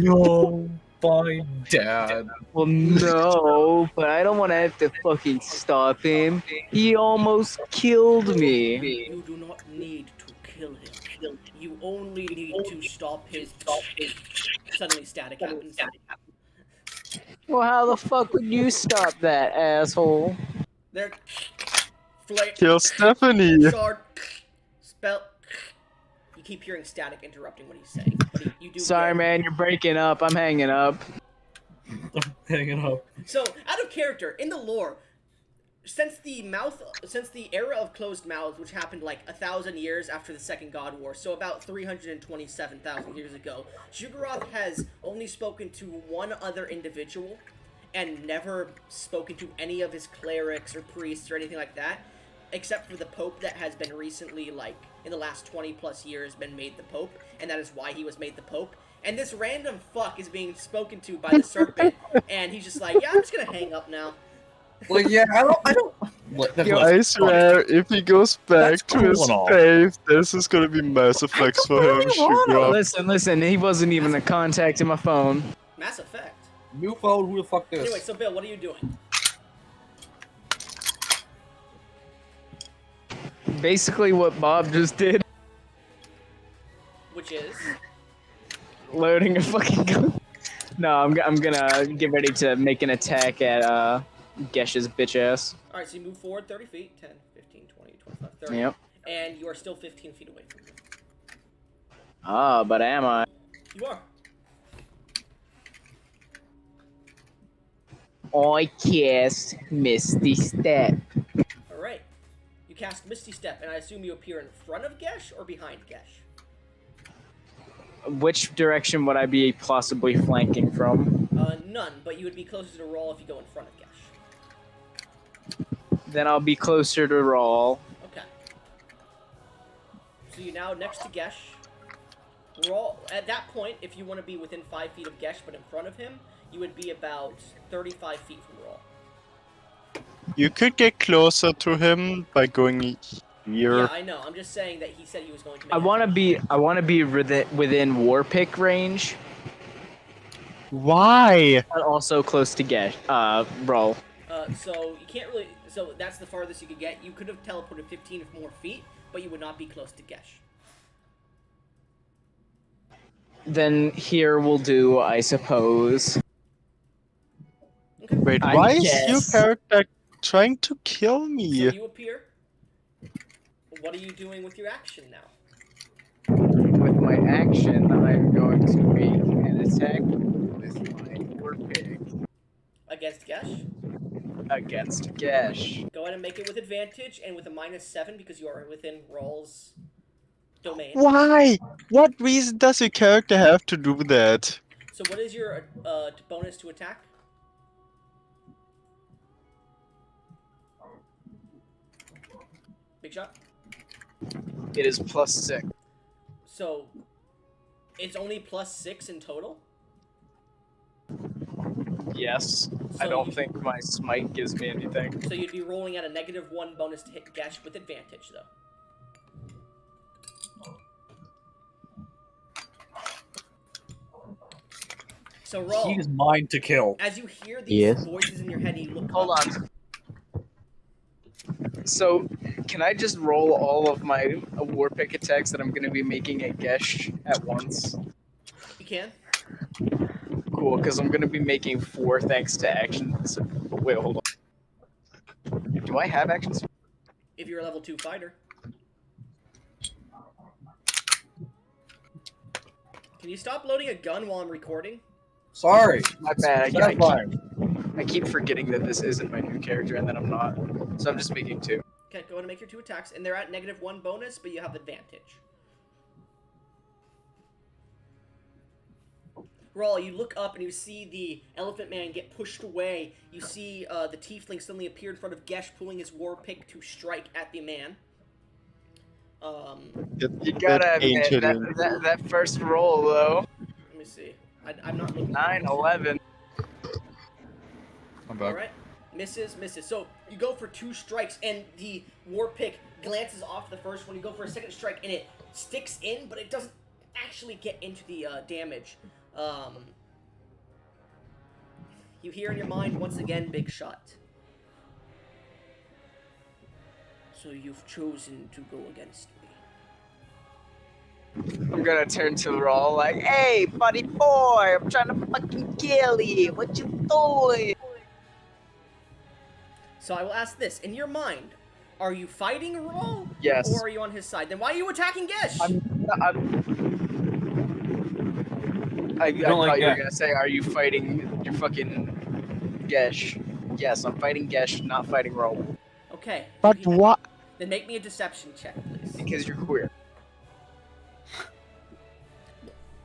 No, my dad. Well, no, but I don't want to have to fucking stop him. He almost killed me. You do not need to kill him. You only need to stop his. Suddenly, static happens. Well, how the fuck would you stop that, asshole? There. Flare. Kill Stephanie. Shard. Spell. You keep hearing static interrupting what he's saying, but you do. Sorry, hear- man, you're breaking up. I'm hanging up. Hanging up. So, out of character, in the lore, since the era of closed mouths, which happened like 1,000 years after the Second God War, so about 327,000 years ago, Shugorath has only spoken to one other individual, and never spoken to any of his clerics or priests or anything like that, except for the Pope that has been recently, like, in the last 20 plus years, been made the Pope, and that is why he was made the Pope. and this random fuck is being spoken to by the serpent, and he's just like, yeah, I'm just gonna hang up now. Like, yeah, I don't. Look, Yo, I swear, if he goes That's back to cool his and all. faith, this is gonna be Mass Effect for him. Sugar up. Listen, he wasn't even a contact in my phone. Mass Effect. New phone, who the fuck this? Anyway, so Bill, what are you doing? Basically what Bob just did. Which is? Loading a fucking gun. No, I'm gonna get ready to make an attack at Gesh's bitch ass. Alright, so you move forward 30 feet. 10, 15, 20, 25, 30. Yep. And you are still 15 feet away from him. Ah, but am I? You are. I cast Misty Step. Alright. You cast Misty Step, and I assume you appear in front of Gesh or behind Gesh? Which direction would I be possibly flanking from? None, but you would be closer to roll if you go in front of Gesh. Then I'll be closer to roll. Okay. So you're now next to Gesh. Roll at that point, if you want to be within 5 feet of Gesh but in front of him, you would be about 35 feet from roll. You could get closer to him by going here. Yeah, I know. I'm just saying that he said he was going to make I want to be within Warpick range, Why? but also close to Gesh. Roll. So you can't really. So that's the farthest you could get. You could have teleported 15 more feet, but you would not be close to Gesh. Then here we'll do, I suppose. Okay. Wait, I why is guess. your character trying to kill So me? you appear. What are you doing with your action now? With my action, I'm going to make an attack with my Warpick Against Gesh? against Gesh. Go ahead and make it with advantage and with a -7 because you are within Roll's domain. Why? What reason does your character have to do that? So what is your bonus to attack? Big shot? It is +6. So it's only +6 in total? Yes. I So don't you- think my smite gives me anything. So you'd be rolling at a -1 bonus to hit Gesh with advantage, though. So roll. He's mine to kill. As you hear these Yes. voices in your head, you look Hold up. on. So, can I just roll all of my Warpick attacks that I'm going to be making at Gesh at once? You can. Cool, because I'm going to be making 4 thanks to actions. Wait, hold on. Do I have actions? If you're a level 2 fighter. Can you stop loading a gun while I'm recording? Sorry. My bad. That's fine. I keep forgetting that this isn't my new character and that I'm not. So I'm just making 2. Okay, go ahead and make your 2 attacks, and they're at -1 bonus, but you have advantage. Rawl, you look up and you see the Elephant Man get pushed away. You see the Tiefling suddenly appear in front of Gesh, pulling his war pick to strike at the man. You gotta admit, ancient in- that first roll, though. Let me see. I'm not looking. 9/11. I'm back. Alright. Misses. So you go for 2 strikes, and the war pick glances off the first one. You go for a second strike, and it sticks in, but it doesn't actually get into the damage. You hear in your mind once again, big shot. So you've chosen to go against me. I'm gonna turn to Rawl like, hey, buddy boy, I'm trying to fucking kill you. What you doing? So I will ask this: in your mind, are you fighting Rawl? Yes. Or are you on his side? Then why are you attacking Gesh? I don't thought like you were that. gonna say, are you fighting your fucking Gesh? Yes, I'm fighting Gesh, not fighting Rawl. Okay. But you- what? Then make me a deception check, please. Because you're queer.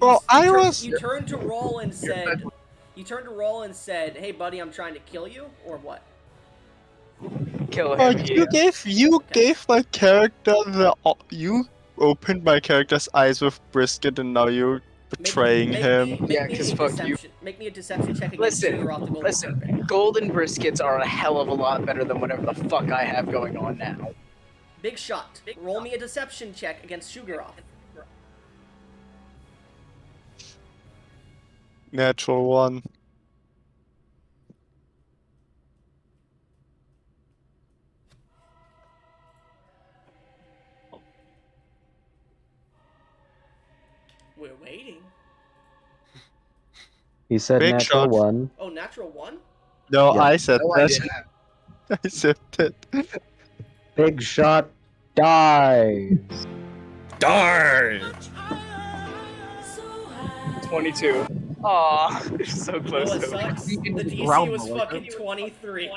Well, I You was. turned to Rawl and said. You turned to Rawl and said, "Hey, buddy, I'm trying to kill you," or what? Kill him. But you gave my character the. You opened my character's eyes with brisket, and now you betraying him. Yeah, 'cause fuck you. Make me a deception check against Sugaroff the Golden Serpent. Listen, golden briskets are a hell of a lot better than whatever the fuck I have going on now. Big shot. Roll me a deception check against Sugaroff. Natural 1. We're waiting. He said Big natural shot. 1. Oh, natural 1? No, Yeah. I said No, I that. I said that. Big shot dies. Die! 22. Aw, you're so You know close what to it. sucks? The DC ground was ball, fucking 23.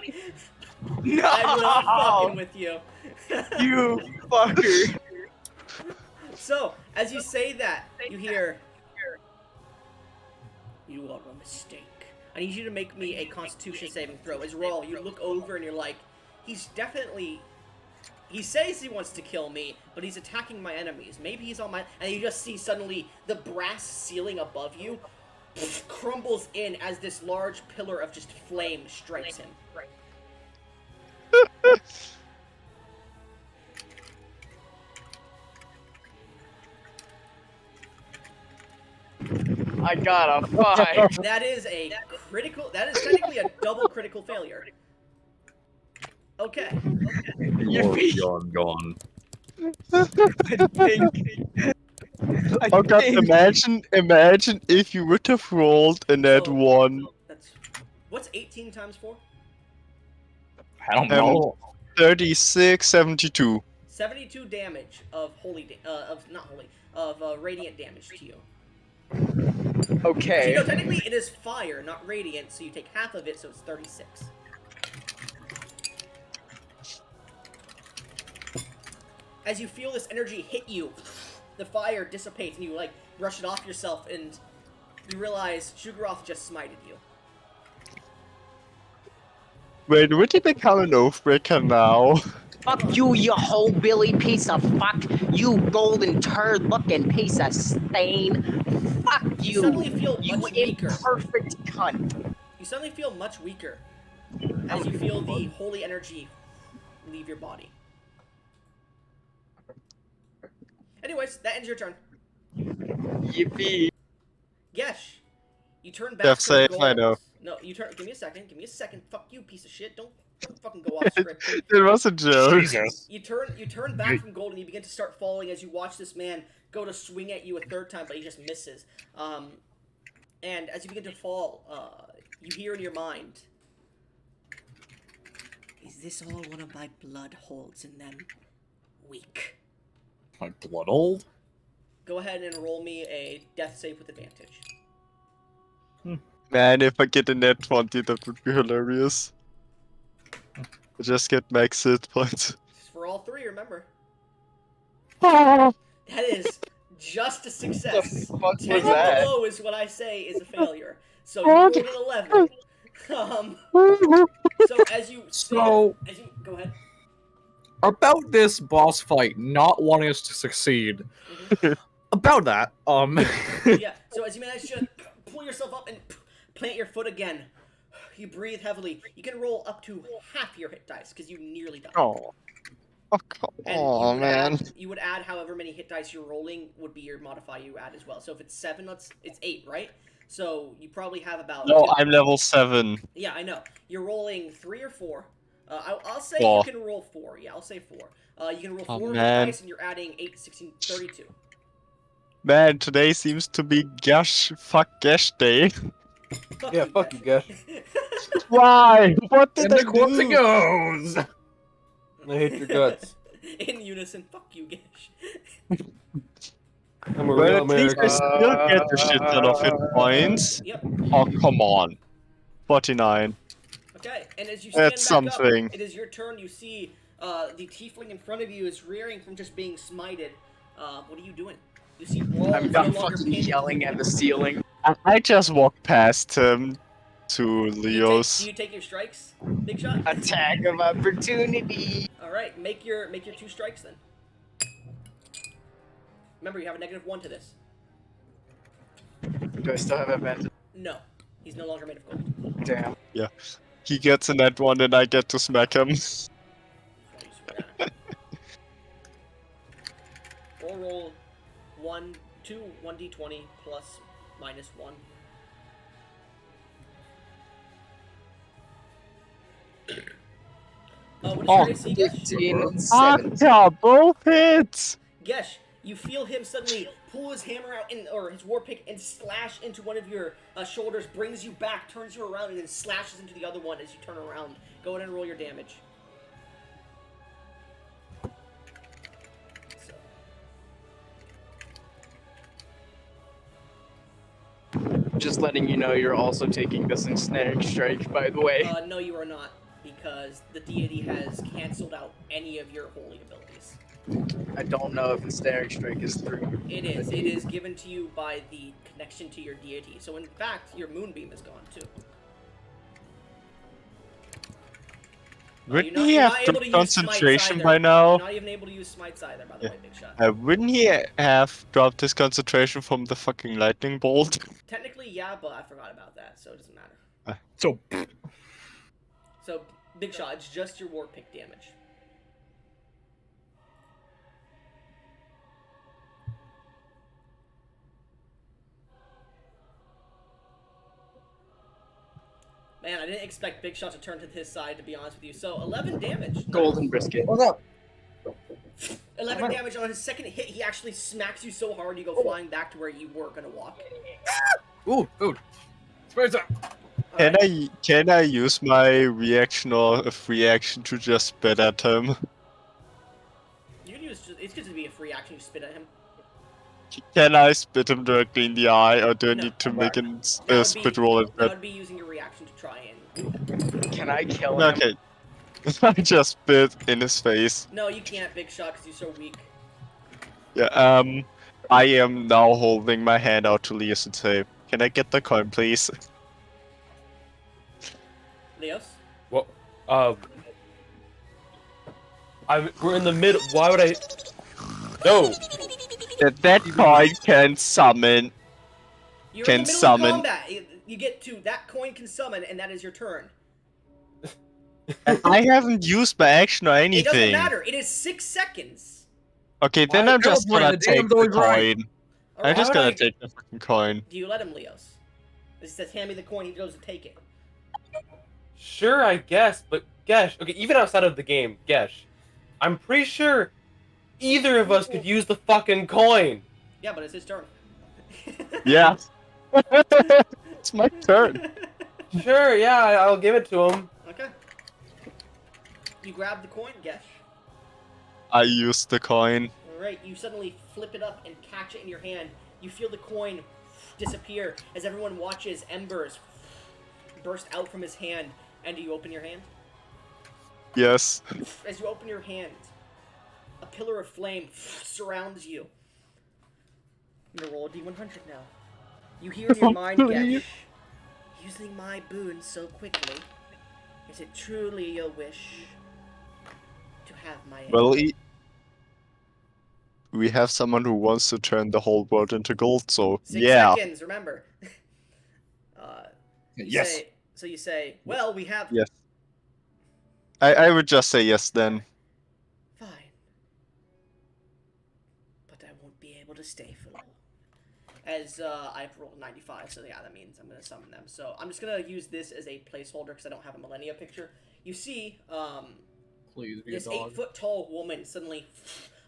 No! I'm not fucking with you. You fucker. So, as you say that, you hear... You are a mistake. I need you to make me a Constitution saving throw. As Rawl, you look over and you're like, he's definitely... He says he wants to kill me, but he's attacking my enemies. Maybe he's on my... And you just see suddenly the brass ceiling above you crumbles in as this large pillar of just flame strikes him. I got a 5. That is a critical... That is technically a double critical failure. Okay. Gone. I Oh god, think- imagine if you would have rolled a net So- 1. That's... What's 18 times 4? I don't know. 36, 72. 72 damage of radiant damage to you. Okay. So, you know, technically it is fire, not radiant, so you take half of it, so it's 36. As you feel this energy hit you, the fire dissipates and you, like, brush it off yourself and you realize Sugaroth just smited you. Wait, would he become an Oathbreaker now? Fuck you, you whole Billy piece of fuck. You golden turd looking piece of stain. Fuck You you. suddenly feel You much weaker. imperfect cunt. You suddenly feel much weaker as you feel the holy energy leave your body. Anyways, that ends your turn. Yippee. Gesh, you turn back Death to save, the I know. golems. No, you turn. Give me a second. Give me a second. Fuck you, piece of shit. Don't fucking go off script. It was a joke. Jesus. You turn back from gold and you begin to start falling as you watch this man go to swing at you a third time, but he just misses. And as you begin to fall, you hear in your mind, "Is this all one of my blood holds in them? Weak." My blood old? Go ahead and roll me a death save with advantage. Man, if I get a net 20, that would be hilarious. I just get max hit points. This is for all three, remember. That is just a success. What the fuck 10 was and that? below is what I say is a failure. So you rolled an 11. So as you go ahead. About this boss fight not wanting us to succeed. About that, Yeah. So as you manage to pull yourself up and plant your foot again, you breathe heavily. You can roll up to half your hit dice because you nearly died. Oh. And Oh, you man. you would add however many hit dice you're rolling would be your modifier you add as well. So if it's 7, it's 8, right? So you probably have about... No, I'm level 7. Yeah, I know. You're rolling 3 or 4. I'll say 4. you can roll 4. Yeah, I'll say 4. You can roll Oh, 4 man. dice and you're adding 8, 16, 32. Man, today seems to be fuck Gash day. Yeah, fuck you, Gesh. Why? What did and I the course it do? goes! I hate your guts. In unison, fuck you, Gish. I'm a Well, real at least I American. still get a shit ton of hit points. Yep. Oh, come on. 49. Okay, and as you stand That's back something. up, it is your turn. You see the tiefling in front of you is rearing from just being smited. What are you doing? You see Rawl I'm is no not longer fucking pinned. yelling at the ceiling. I just walked past him to Do Leo's. you take your strikes, Big Shot? Attack of opportunity. Alright, make your 2 strikes then. Remember, you have a -1 to this. Do I still have advantage? No, he's no longer made of gold. Damn. He gets a net one and I get to smack him. Or roll 1d20 plus minus 1. What is your AC, Gesh? 15 and Ah, 7. yeah, both hits! Gesh, you feel him suddenly pull his hammer out, or his war pick, and slash into one of your shoulders, brings you back, turns you around, and then slashes into the other one as you turn around. Go ahead and roll your damage. Just letting you know you're also taking this ensnaring strike, by the way. No, you are not, because the deity has canceled out any of your holy abilities. I don't know if ensnaring strike is through. It is. It is given to you by the connection to your deity. So in fact, your moonbeam is gone too. Wouldn't You're he not have able the to use smites concentration either. by now? You're not even able to use smites either, by the way, Big Shot. Wouldn't he have dropped his concentration from the fucking lightning bolt? Technically, yeah, but I forgot about that, so it doesn't matter. So, So, Big Shot, it's just your war pick damage. Man, I didn't expect Big Shot to turn to his side, to be honest with you. So, 11 damage. Golden brisket. what's up? 11 damage on his second hit. He actually smacks you so hard you go flying back to where you were going to walk. Ooh, food. Where's that? Can I use my reaction or a free action to just spit at him? You can use, it's going to be a free action to spit at him. Can I spit him directly in the eye, or do I No. need to make a That would spit be- roll That instead? would be using your reaction to try and... Can I kill him? Okay. I just spit in his face. No, you can't, Big Shot, because you're so weak. Yeah, I am now holding my hand out to Leos and say, can I get the coin, please? Leos? Well, we're in the mid. Why would I? No. That coin can summon. You're Can in the middle summon. of combat. You get to, that coin can summon, and that is your turn. I haven't used my action or It doesn't anything. matter. It is 6 seconds. Okay, then Why I'm just teleporting? gonna The take DM's the always right. coin. All I'm right. just would gonna I- take the fucking coin. Do you let him, Leos? He says, hand me the coin. He goes to take it. Sure, I guess, but Gesh. Okay, even outside of the game, Gesh. I'm pretty sure either of us could use the fucking coin. Yeah, but it's his turn. Yeah. It's my turn. Sure, yeah, I'll give it to him. Okay. You grab the coin, Gesh. I used the coin. Alright, you suddenly flip it up and catch it in your hand. You feel the coin disappear as everyone watches embers burst out from his hand. And do you open your hand? Yes. As you open your hand, a pillar of flame surrounds you. I'm gonna roll a d100 now. You hear in your mind, Please. Gesh, using my boon so quickly. Is it truly your wish to have my aid? Well, we have someone who wants to turn the whole world into gold, so 6 yeah. seconds, remember. You Yes. say, so you say, well, we have... Yes. I would just say yes then. Fine. But I won't be able to stay for long. As I've rolled 95, so yeah, that means I'm going to summon them. So I'm just going to use this as a placeholder because I don't have a Millennia picture. You see Please be a this dog. 8-foot-tall woman suddenly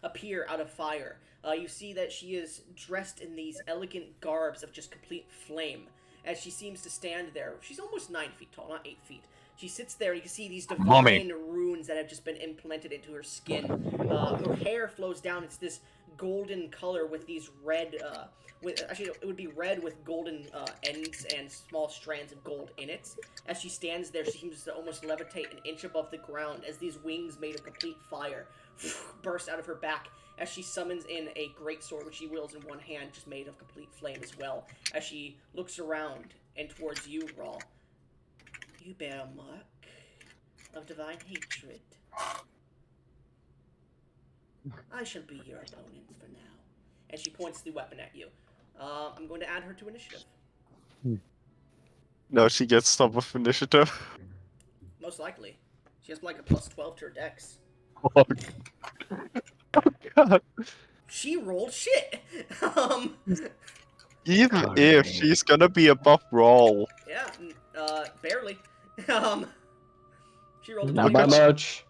appear out of fire. You see that she is dressed in these elegant garbs of just complete flame. As she seems to stand there. She's almost 9 feet tall, not 8 feet. She sits there, and you can see these divine Mommy. runes that have just been implemented into her skin. Her hair flows down. It's this golden color with these red, actually, it would be red with golden ends and small strands of gold in it. As she stands there, she seems to almost levitate an inch above the ground as these wings made of complete fire burst out of her back as she summons in a great sword, which she wields in one hand, just made of complete flame as well. As she looks around and towards you, Raw. You bear a mark of divine hatred. I shall be your opponent for now. And she points the weapon at you. I'm going to add her to initiative. No, she gets top of initiative. Most likely. She has like a +12 to her dex. Oh god. She rolled shit. um, Even if she's gonna be above roll. yeah, barely. um, she rolled a Not by 21. much.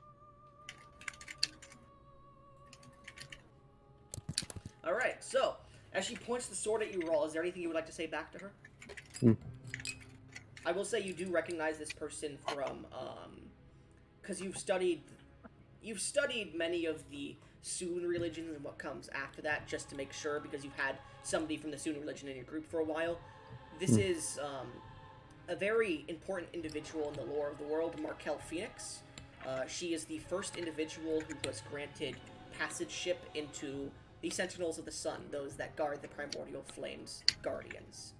All right, so as she points the sword at you, Rawl, is there anything you would like to say back to her? Hmm. I will say you do recognize this person from, because you've studied many of the Soon religions and what comes after that, just to make sure, because you've had somebody from the Soon religion in your group for a while. This is a very important individual in the lore of the world, Markel Phoenix. She is the first individual who was granted passageship into the Sentinels of the Sun, those that guard the Primordial Flames Guardians.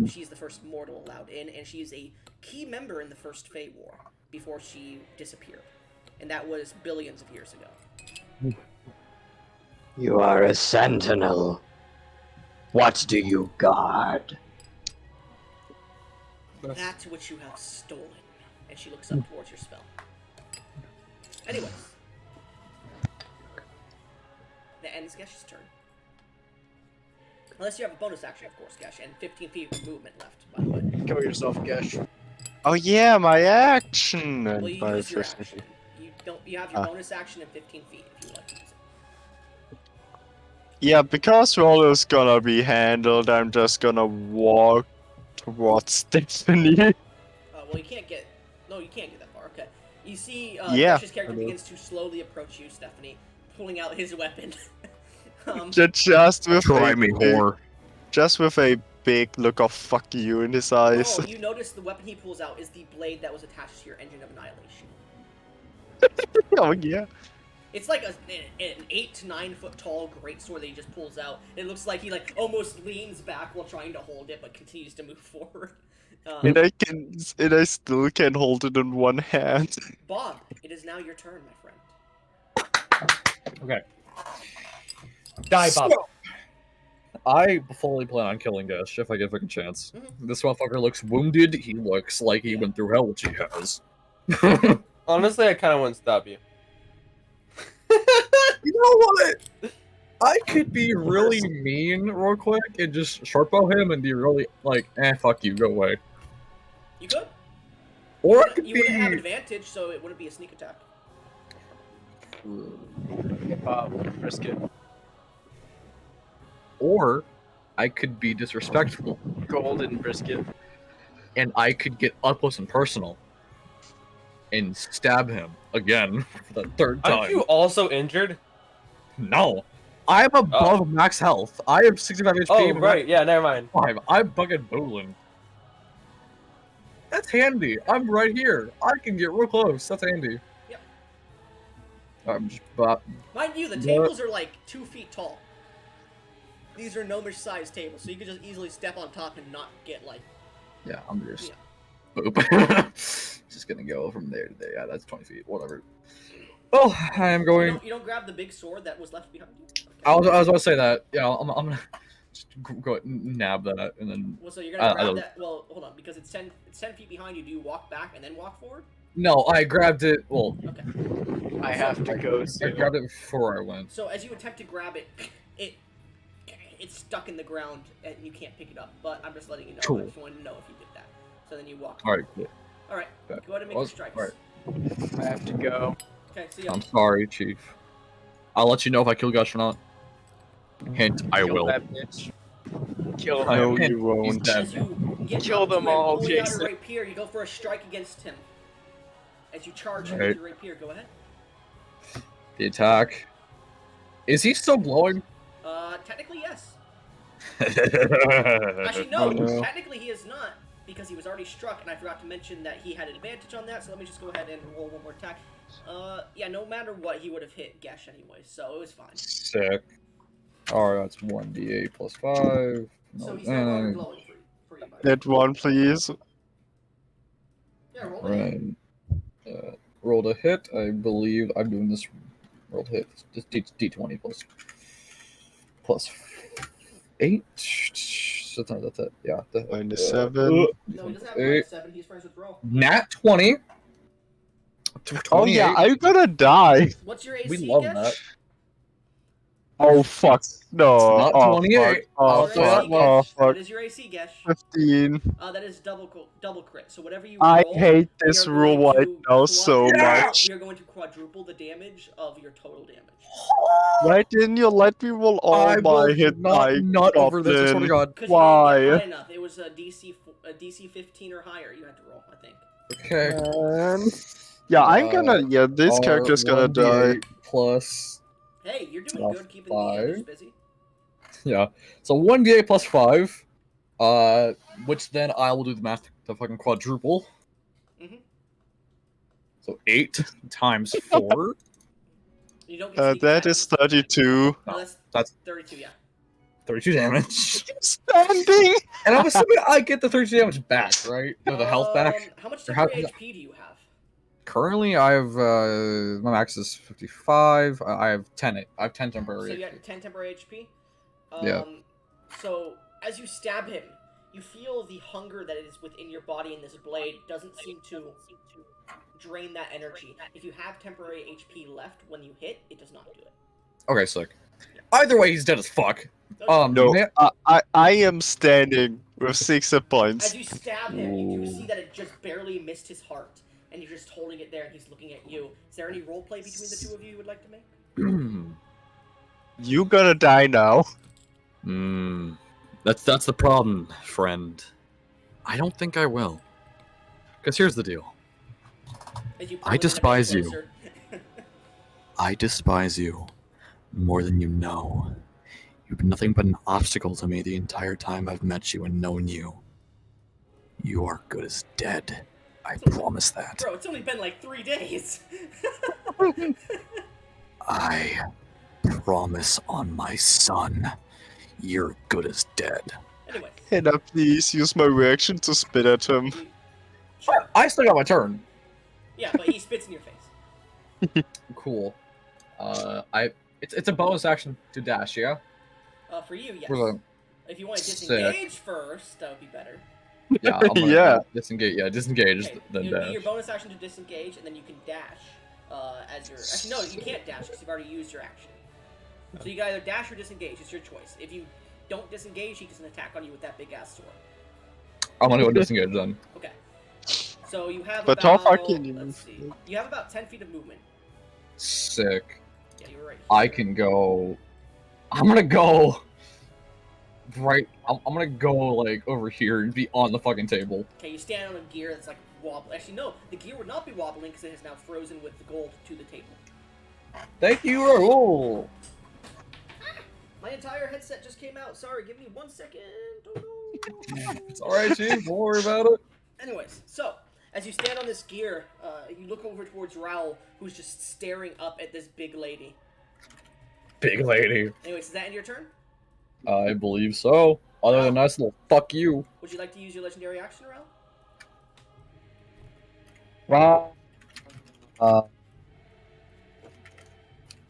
She's the first mortal allowed in, and she is a key member in the First Fey War before she disappeared. And that was billions of years ago. You are a sentinel. What do you guard? That which you have stolen. And she looks up towards your spell. Anyways. That ends Gesh's turn. Unless you have a bonus action, of course, Gesh, and 15 feet of movement left, by the way. Kill yourself, Gesh. Oh yeah, my action. Well, And you my use your first action. You have your bonus action and 15 feet if you would like to use it. Yeah, because roll is gonna be handled, I'm just gonna walk towards Stephanie. Well, you can't get... No, you can't get that far. Okay. You see, Yeah, Gesh's character I know. begins to slowly approach you, Stephanie, pulling out his weapon. Just with Try a me, big, whore. just with a big look of fuck you in his eyes. Oh, you notice the weapon he pulls out is the blade that was attached to your engine of annihilation. Oh yeah. It's like an 8 to 9 foot tall greatsword that he just pulls out. It looks like he almost leans back while trying to hold it, but continues to move forward. And I still can hold it in one hand. Bob, it is now your turn, my friend. Okay. Die, Bob. So, I fully plan on killing Gesh if I get a fucking chance. This motherfucker looks wounded. He looks like he went through hell, which he has. Honestly, I kind of wouldn't stop you. You know what? I could be really mean real quick and just shortbow him and be really like, fuck you, go away. You could. Or I could You wouldn't have be... advantage, so it wouldn't be a sneak attack. Bob, risk it. Or I could be disrespectful Golden brisket. and I could get up close and personal and stab him again for the third time. Aren't you also injured? No. I'm above max health. I have 65 HP. Oh, right. Yeah, never mind. I'm fucking booling. That's handy. I'm right here. I can get real close. That's handy. Yep. I'm just... Mind you, the tables are like 2 feet tall. These are gnomish sized tables, so you could just easily step on top and not get like... Yeah, I'm just... Boop. Just gonna go from there to there. Yeah, that's 20 feet. Whatever. Well, I am going... You don't grab the big sword that was left behind you? Okay. I was about to say that. Yeah, I'm gonna just go nab that and then... Well, so you're gonna grab that... Well, hold on, because it's 10 feet behind you. Do you walk back and then walk forward? No, I grabbed it... Well... Okay. I have to go I grabbed it before I went. So as you attempt to grab it, it's stuck in the ground and you can't pick it up. But I'm just letting you know. Cool. I just wanted to know if you did that. So then you walk. Alright, cool. Alright, go ahead and make your strikes. Alright. I have to go. Okay, see ya. I'm sorry, Chief. I'll let you know if I kill Gush or not. Hint, I Kill will. that bitch. Kill I him. No, you won't. He's dead. As you get Kill up to them him, all, pulling out your Jason. rapier, you go for a strike against him. As you charge him Right. with your rapier, go ahead. The attack. Is he still glowing? Technically, yes. Actually, no. Oh, no. Technically, he is not, because he was already struck, and I forgot to mention that he had an advantage on that, so let me just go ahead and roll one more attack. Yeah, no matter what, he would have hit Gesh anyway, so it was fine. Sick. Alright, that's 1d8 plus 5. So he's no longer glowing for you, buddy. Hit one, please. Yeah, roll it. Right. Rolled a hit. I believe I'm doing this. Rolled hit. Just D20 plus 8. shit, that's it. Yeah. -7. No, he doesn't have Eight. -7. He's friends with Ro. Nat 20. Oh yeah, 28. I'm gonna die. What's your AC, We love Gesh? that. Oh fuck. No. It's not Oh 28. fuck. Oh I'll What's say your that AC, much. Oh Gesh? fuck. What is your AC, Gesh? 15. That is double crit. So whatever you I roll, hate we this are rule going right to now so quadruple- much. We are going to quadruple the damage of your total damage. Why didn't you let me roll all I my will hit not by nut over this, I swear to goblin? God. Because you didn't get Why? high enough. It was a DC 15 or higher. You had to roll, I think. Okay. Yeah, I'm gonna. Yeah, this Our character's gonna die. 1d8 plus. Hey, you're doing good keeping the Five. others busy. Yeah. So 1d8 plus 5. Which then I will do the math to fucking quadruple. Mhm. So 8 times 4. You don't get sneak That attack. is 32. No, That's that's 32. Yeah. 32 damage. Standing. And I'm assuming I get the 32 damage back, right? Or the health back. How much Or how- temporary HP do you have? Currently, I have my max is 55. I have 10. I have 10 temporary. So you HP. got 10 temporary HP. Yeah. So as you stab him, you feel the hunger that is within your body, and this blade doesn't seem to drain that energy. If you have temporary HP left when you hit, it does not do it. Okay, sick. Either way, he's dead as fuck. No, man- I am standing with 6 hit points. As you stab him, you do see that it just barely missed his heart, and you're just holding it there, and he's looking at you. Is there any roleplay between the two of you you would like to make? You gonna die now. That's the problem, friend. I don't think I will. Because here's the deal. As you pull I him in a bit despise you. closer. I despise you more than you know. You've been nothing but an obstacle to me the entire time I've met you and known you. You are good as dead. I promise that. Bro, it's only been like 3 days. I promise on my son, you're good as dead. Anyway, Can I please use my reaction to spit at him? sure. I still got my turn. Yeah, but he spits in your face. Cool. It's a bonus action to dash, yeah? For you, yes. For the- If you want to Sick. disengage first, that would be better. Yeah, I'm gonna Yeah. disengage. Yeah, disengage, Okay, then it would be dash. your bonus action to disengage, and then you can dash as your. Actually, no, you can't dash because you've already used your action. So you can either dash or disengage. It's your choice. If you don't disengage, he doesn't attack on you with that big ass sword. I'm gonna go disengage then. Okay. So you have But about. how far can you let's move? see. You have about 10 feet of movement. Sick. Yeah, you were right. I can go. I'm gonna go. Right. I'm gonna go like over here and be on the fucking table. Okay, you stand on a gear that's like wobbling. Actually, no, the gear would not be wobbling because it is now frozen with the gold to the table. Thank you, Raul. My entire headset just came out. Sorry, give me 1 second. Oh, no. It's alright, Chief. Don't worry about it. Anyways, so as you stand on this gear, you look over towards Raoul, who's just staring up at this big lady. Big lady. Anyways, is that end your turn? I believe so. Other than nice little fuck you. Would you like to use your legendary action, Raoul? Well,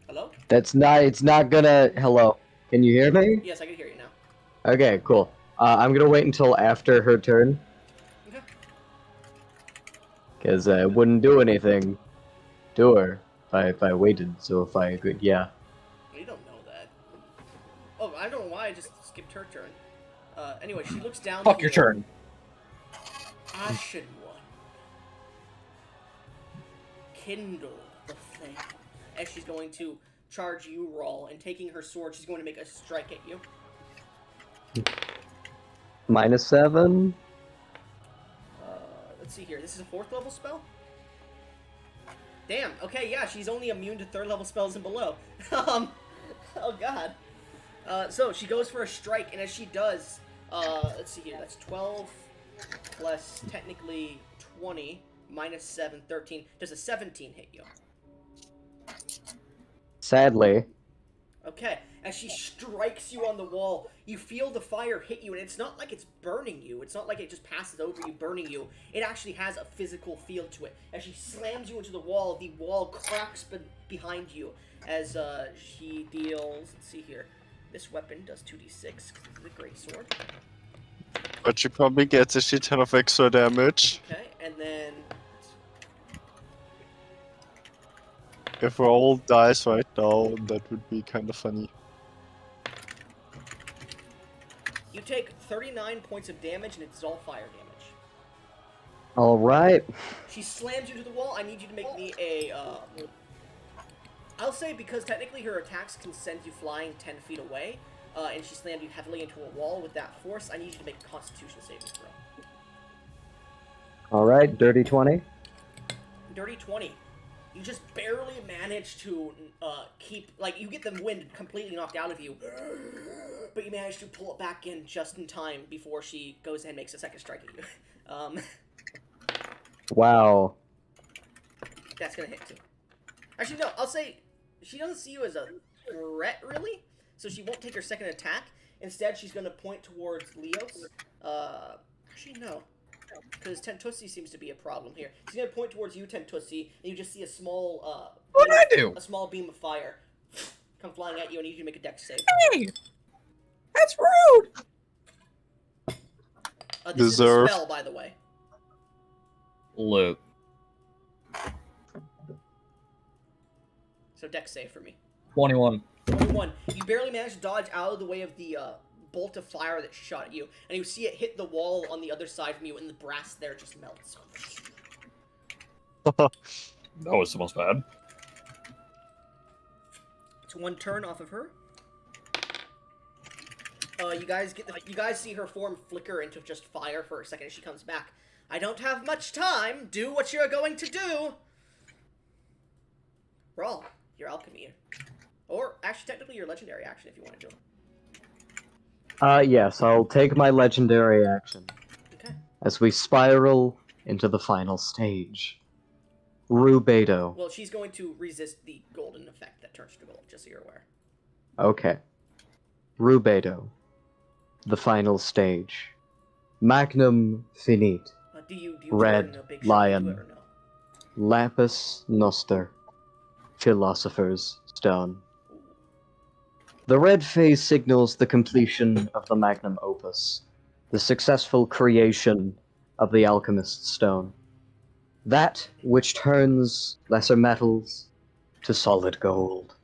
Hello? that's not. It's not gonna. Hello. Can you hear me? Yes, I can hear you now. Okay, cool. I'm gonna wait until after her turn. Okay. Because I wouldn't do anything to her if I waited. So if I could, yeah. You don't know that. Oh, I don't know why I just skipped her turn. Anyway, she looks down. Fuck your here. turn. I should one. Kindle the flame. As she's going to charge you, Raul, and taking her sword, she's going to make a strike at you. -7. Let's see here. This is a 4th level spell? Damn. Okay, yeah, she's only immune to 3rd level spells and below. Oh god. So she goes for a strike, and as she does, let's see here. That's 12 plus technically 20 minus 7, 13. Does a 17 hit you? Sadly. Okay, as she strikes you on the wall, you feel the fire hit you, and it's not like it's burning you. It's not like it just passes over you, burning you. It actually has a physical feel to it. As she slams you into the wall cracks behind you. As she deals, let's see here. This weapon does 2d6 because it's a great sword. But she probably gets a shit ton of extra damage. Okay, and then If Roll dies right now, that would be kind of funny. you take 39 points of damage, and it's all fire damage. Alright. She slams you to the wall. I need you to make me a. I'll say because technically her attacks can send you flying 10 feet away, and she slammed you heavily into a wall with that force. I need you to make a Constitution saving throw. Alright, dirty 20. Dirty 20. You just barely manage to keep, like, you get the wind completely knocked out of you, but you manage to pull it back in just in time before she goes ahead and makes a second strike at you. Wow. That's gonna hit too. Actually, no, I'll say she doesn't see you as a threat, really, so she won't take her second attack. Instead, she's gonna point towards Leos. Actually, no. Because Tentussi seems to be a problem here. She's gonna point towards you, Tentussi, and you just see a small, What did I do? A small beam of fire come flying at you, and you need to make a dex save. Hey! That's rude! This Deserve. is a spell, by the way. Look. So dex save for me. 21. 21. You barely managed to dodge out of the way of the bolt of fire that shot at you, and you see it hit the wall on the other side from you, and the brass there just melts. That was the most bad. It's one turn off of her. You guys see her form flicker into just fire for a second as she comes back. I don't have much time. Do what you're going to do. Roll your alchemy, or actually, technically, your legendary action if you want to do it. Yes, I'll take my legendary action. Okay. As we spiral into the final stage. Rubedo. Well, she's going to resist the golden effect that turns to gold, just so you're aware. Okay. Rubedo. The final stage. Magnum finite. Do you Red do a big lion. shot into it or no? Lapis noster. Philosopher's Stone. The red phase signals the completion of the magnum opus, the successful creation of the alchemist's stone. That which turns lesser metals to solid gold.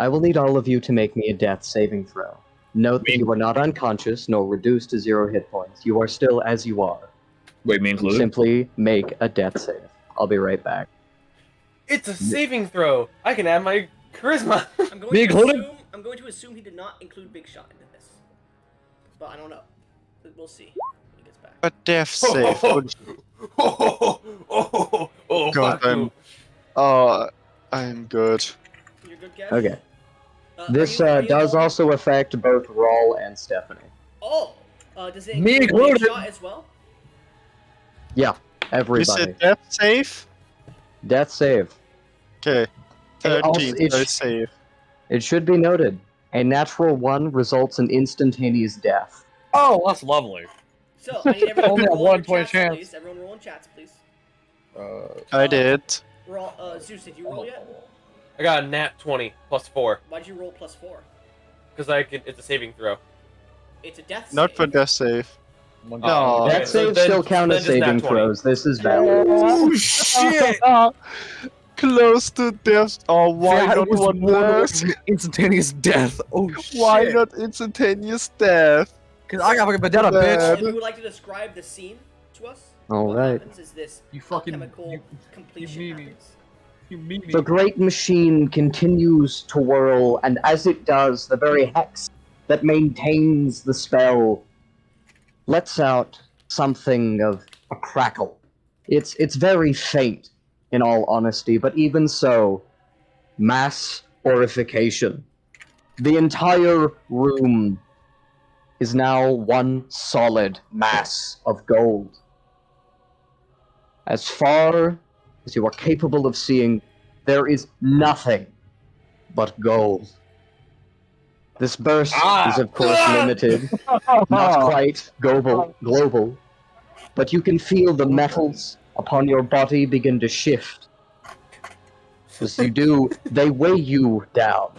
I will need all of you to make me a death saving throw. Note that you are not unconscious nor reduced to 0 hit points. You are still as you are. Wait, me included? Simply make a death save. I'll be right back. It's a saving throw. I can add my charisma. I'm going to assume he did not include Big Shot into this, but I don't know. We'll see when he gets back. A death save. Oh, God, fuck you. I'm good. You're good, Gav? Okay. This are you does all- also affect both Rawl and Stephanie. Oh, does it Me include Big included. Shot as well? Yeah, You everybody. said death save? Death save. Okay. It also- 13 it death sh- save. It should be noted, a natural 1 results in instantaneous death. Oh, that's lovely. So I need everyone Only to a roll in 1 point chats, chance. please. Everyone roll in chats, please. I did. Roll, Zeus, did you roll yet? I got a nat 20 plus 4 Why'd you roll +4? because it's a saving throw. It's a death Not save. for death save. No. Okay, Death so saves then- still count then as just nat saving 20. throws. This is valid. Oh, shit! Close to death. Oh, why That not was one one less? was instantaneous death. Oh, Why shit. not instantaneous death? Because I got fucking vendetta, Bad. bitch. If you would like to describe the scene to us, All what right. happens is this You fucking- alchemical you completion meanie. happens. You mean me. The great machine continues to whirl, and as it does, the very hex that maintains the spell lets out something of a crackle. It's very faint, in all honesty, but even so, mass horrification. The entire room is now one solid mass of gold. As far as you are capable of seeing, there is nothing but gold. This burst is of course limited, not quite global, but you can feel the metals upon your body begin to shift. As you do, they weigh you down.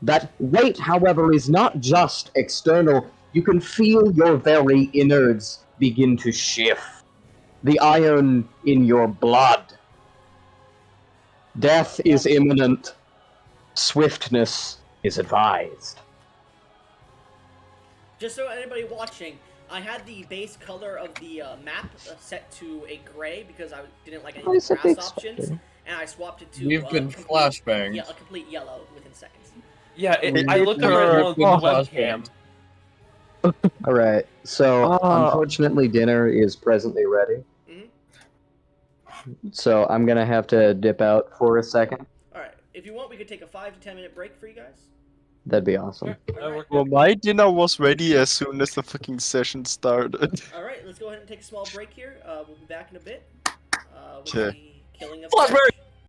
That weight, however, is not just external, you can feel your very innards begin to shift. The iron in your blood. Death is imminent. Swiftness is advised. Just so anybody watching, I had the base color of the map set to a gray because I didn't like any of Nice the and grass expected. options, and I swapped it to We've been complete, flashbanged. yeah, a complete yellow within seconds. Yeah, I looked over at one of the webcam. Alright, so Ah. unfortunately dinner is presently ready. So I'm gonna have to dip out for a second. Alright, if you want, we could take a 5 to 10 minute break for you guys. That'd be awesome. Alright, Well, my dinner was ready as soon as the fucking session started. Alright, let's go ahead and take a small break here. We'll be back in a bit. With Okay. the killing of Flashbang!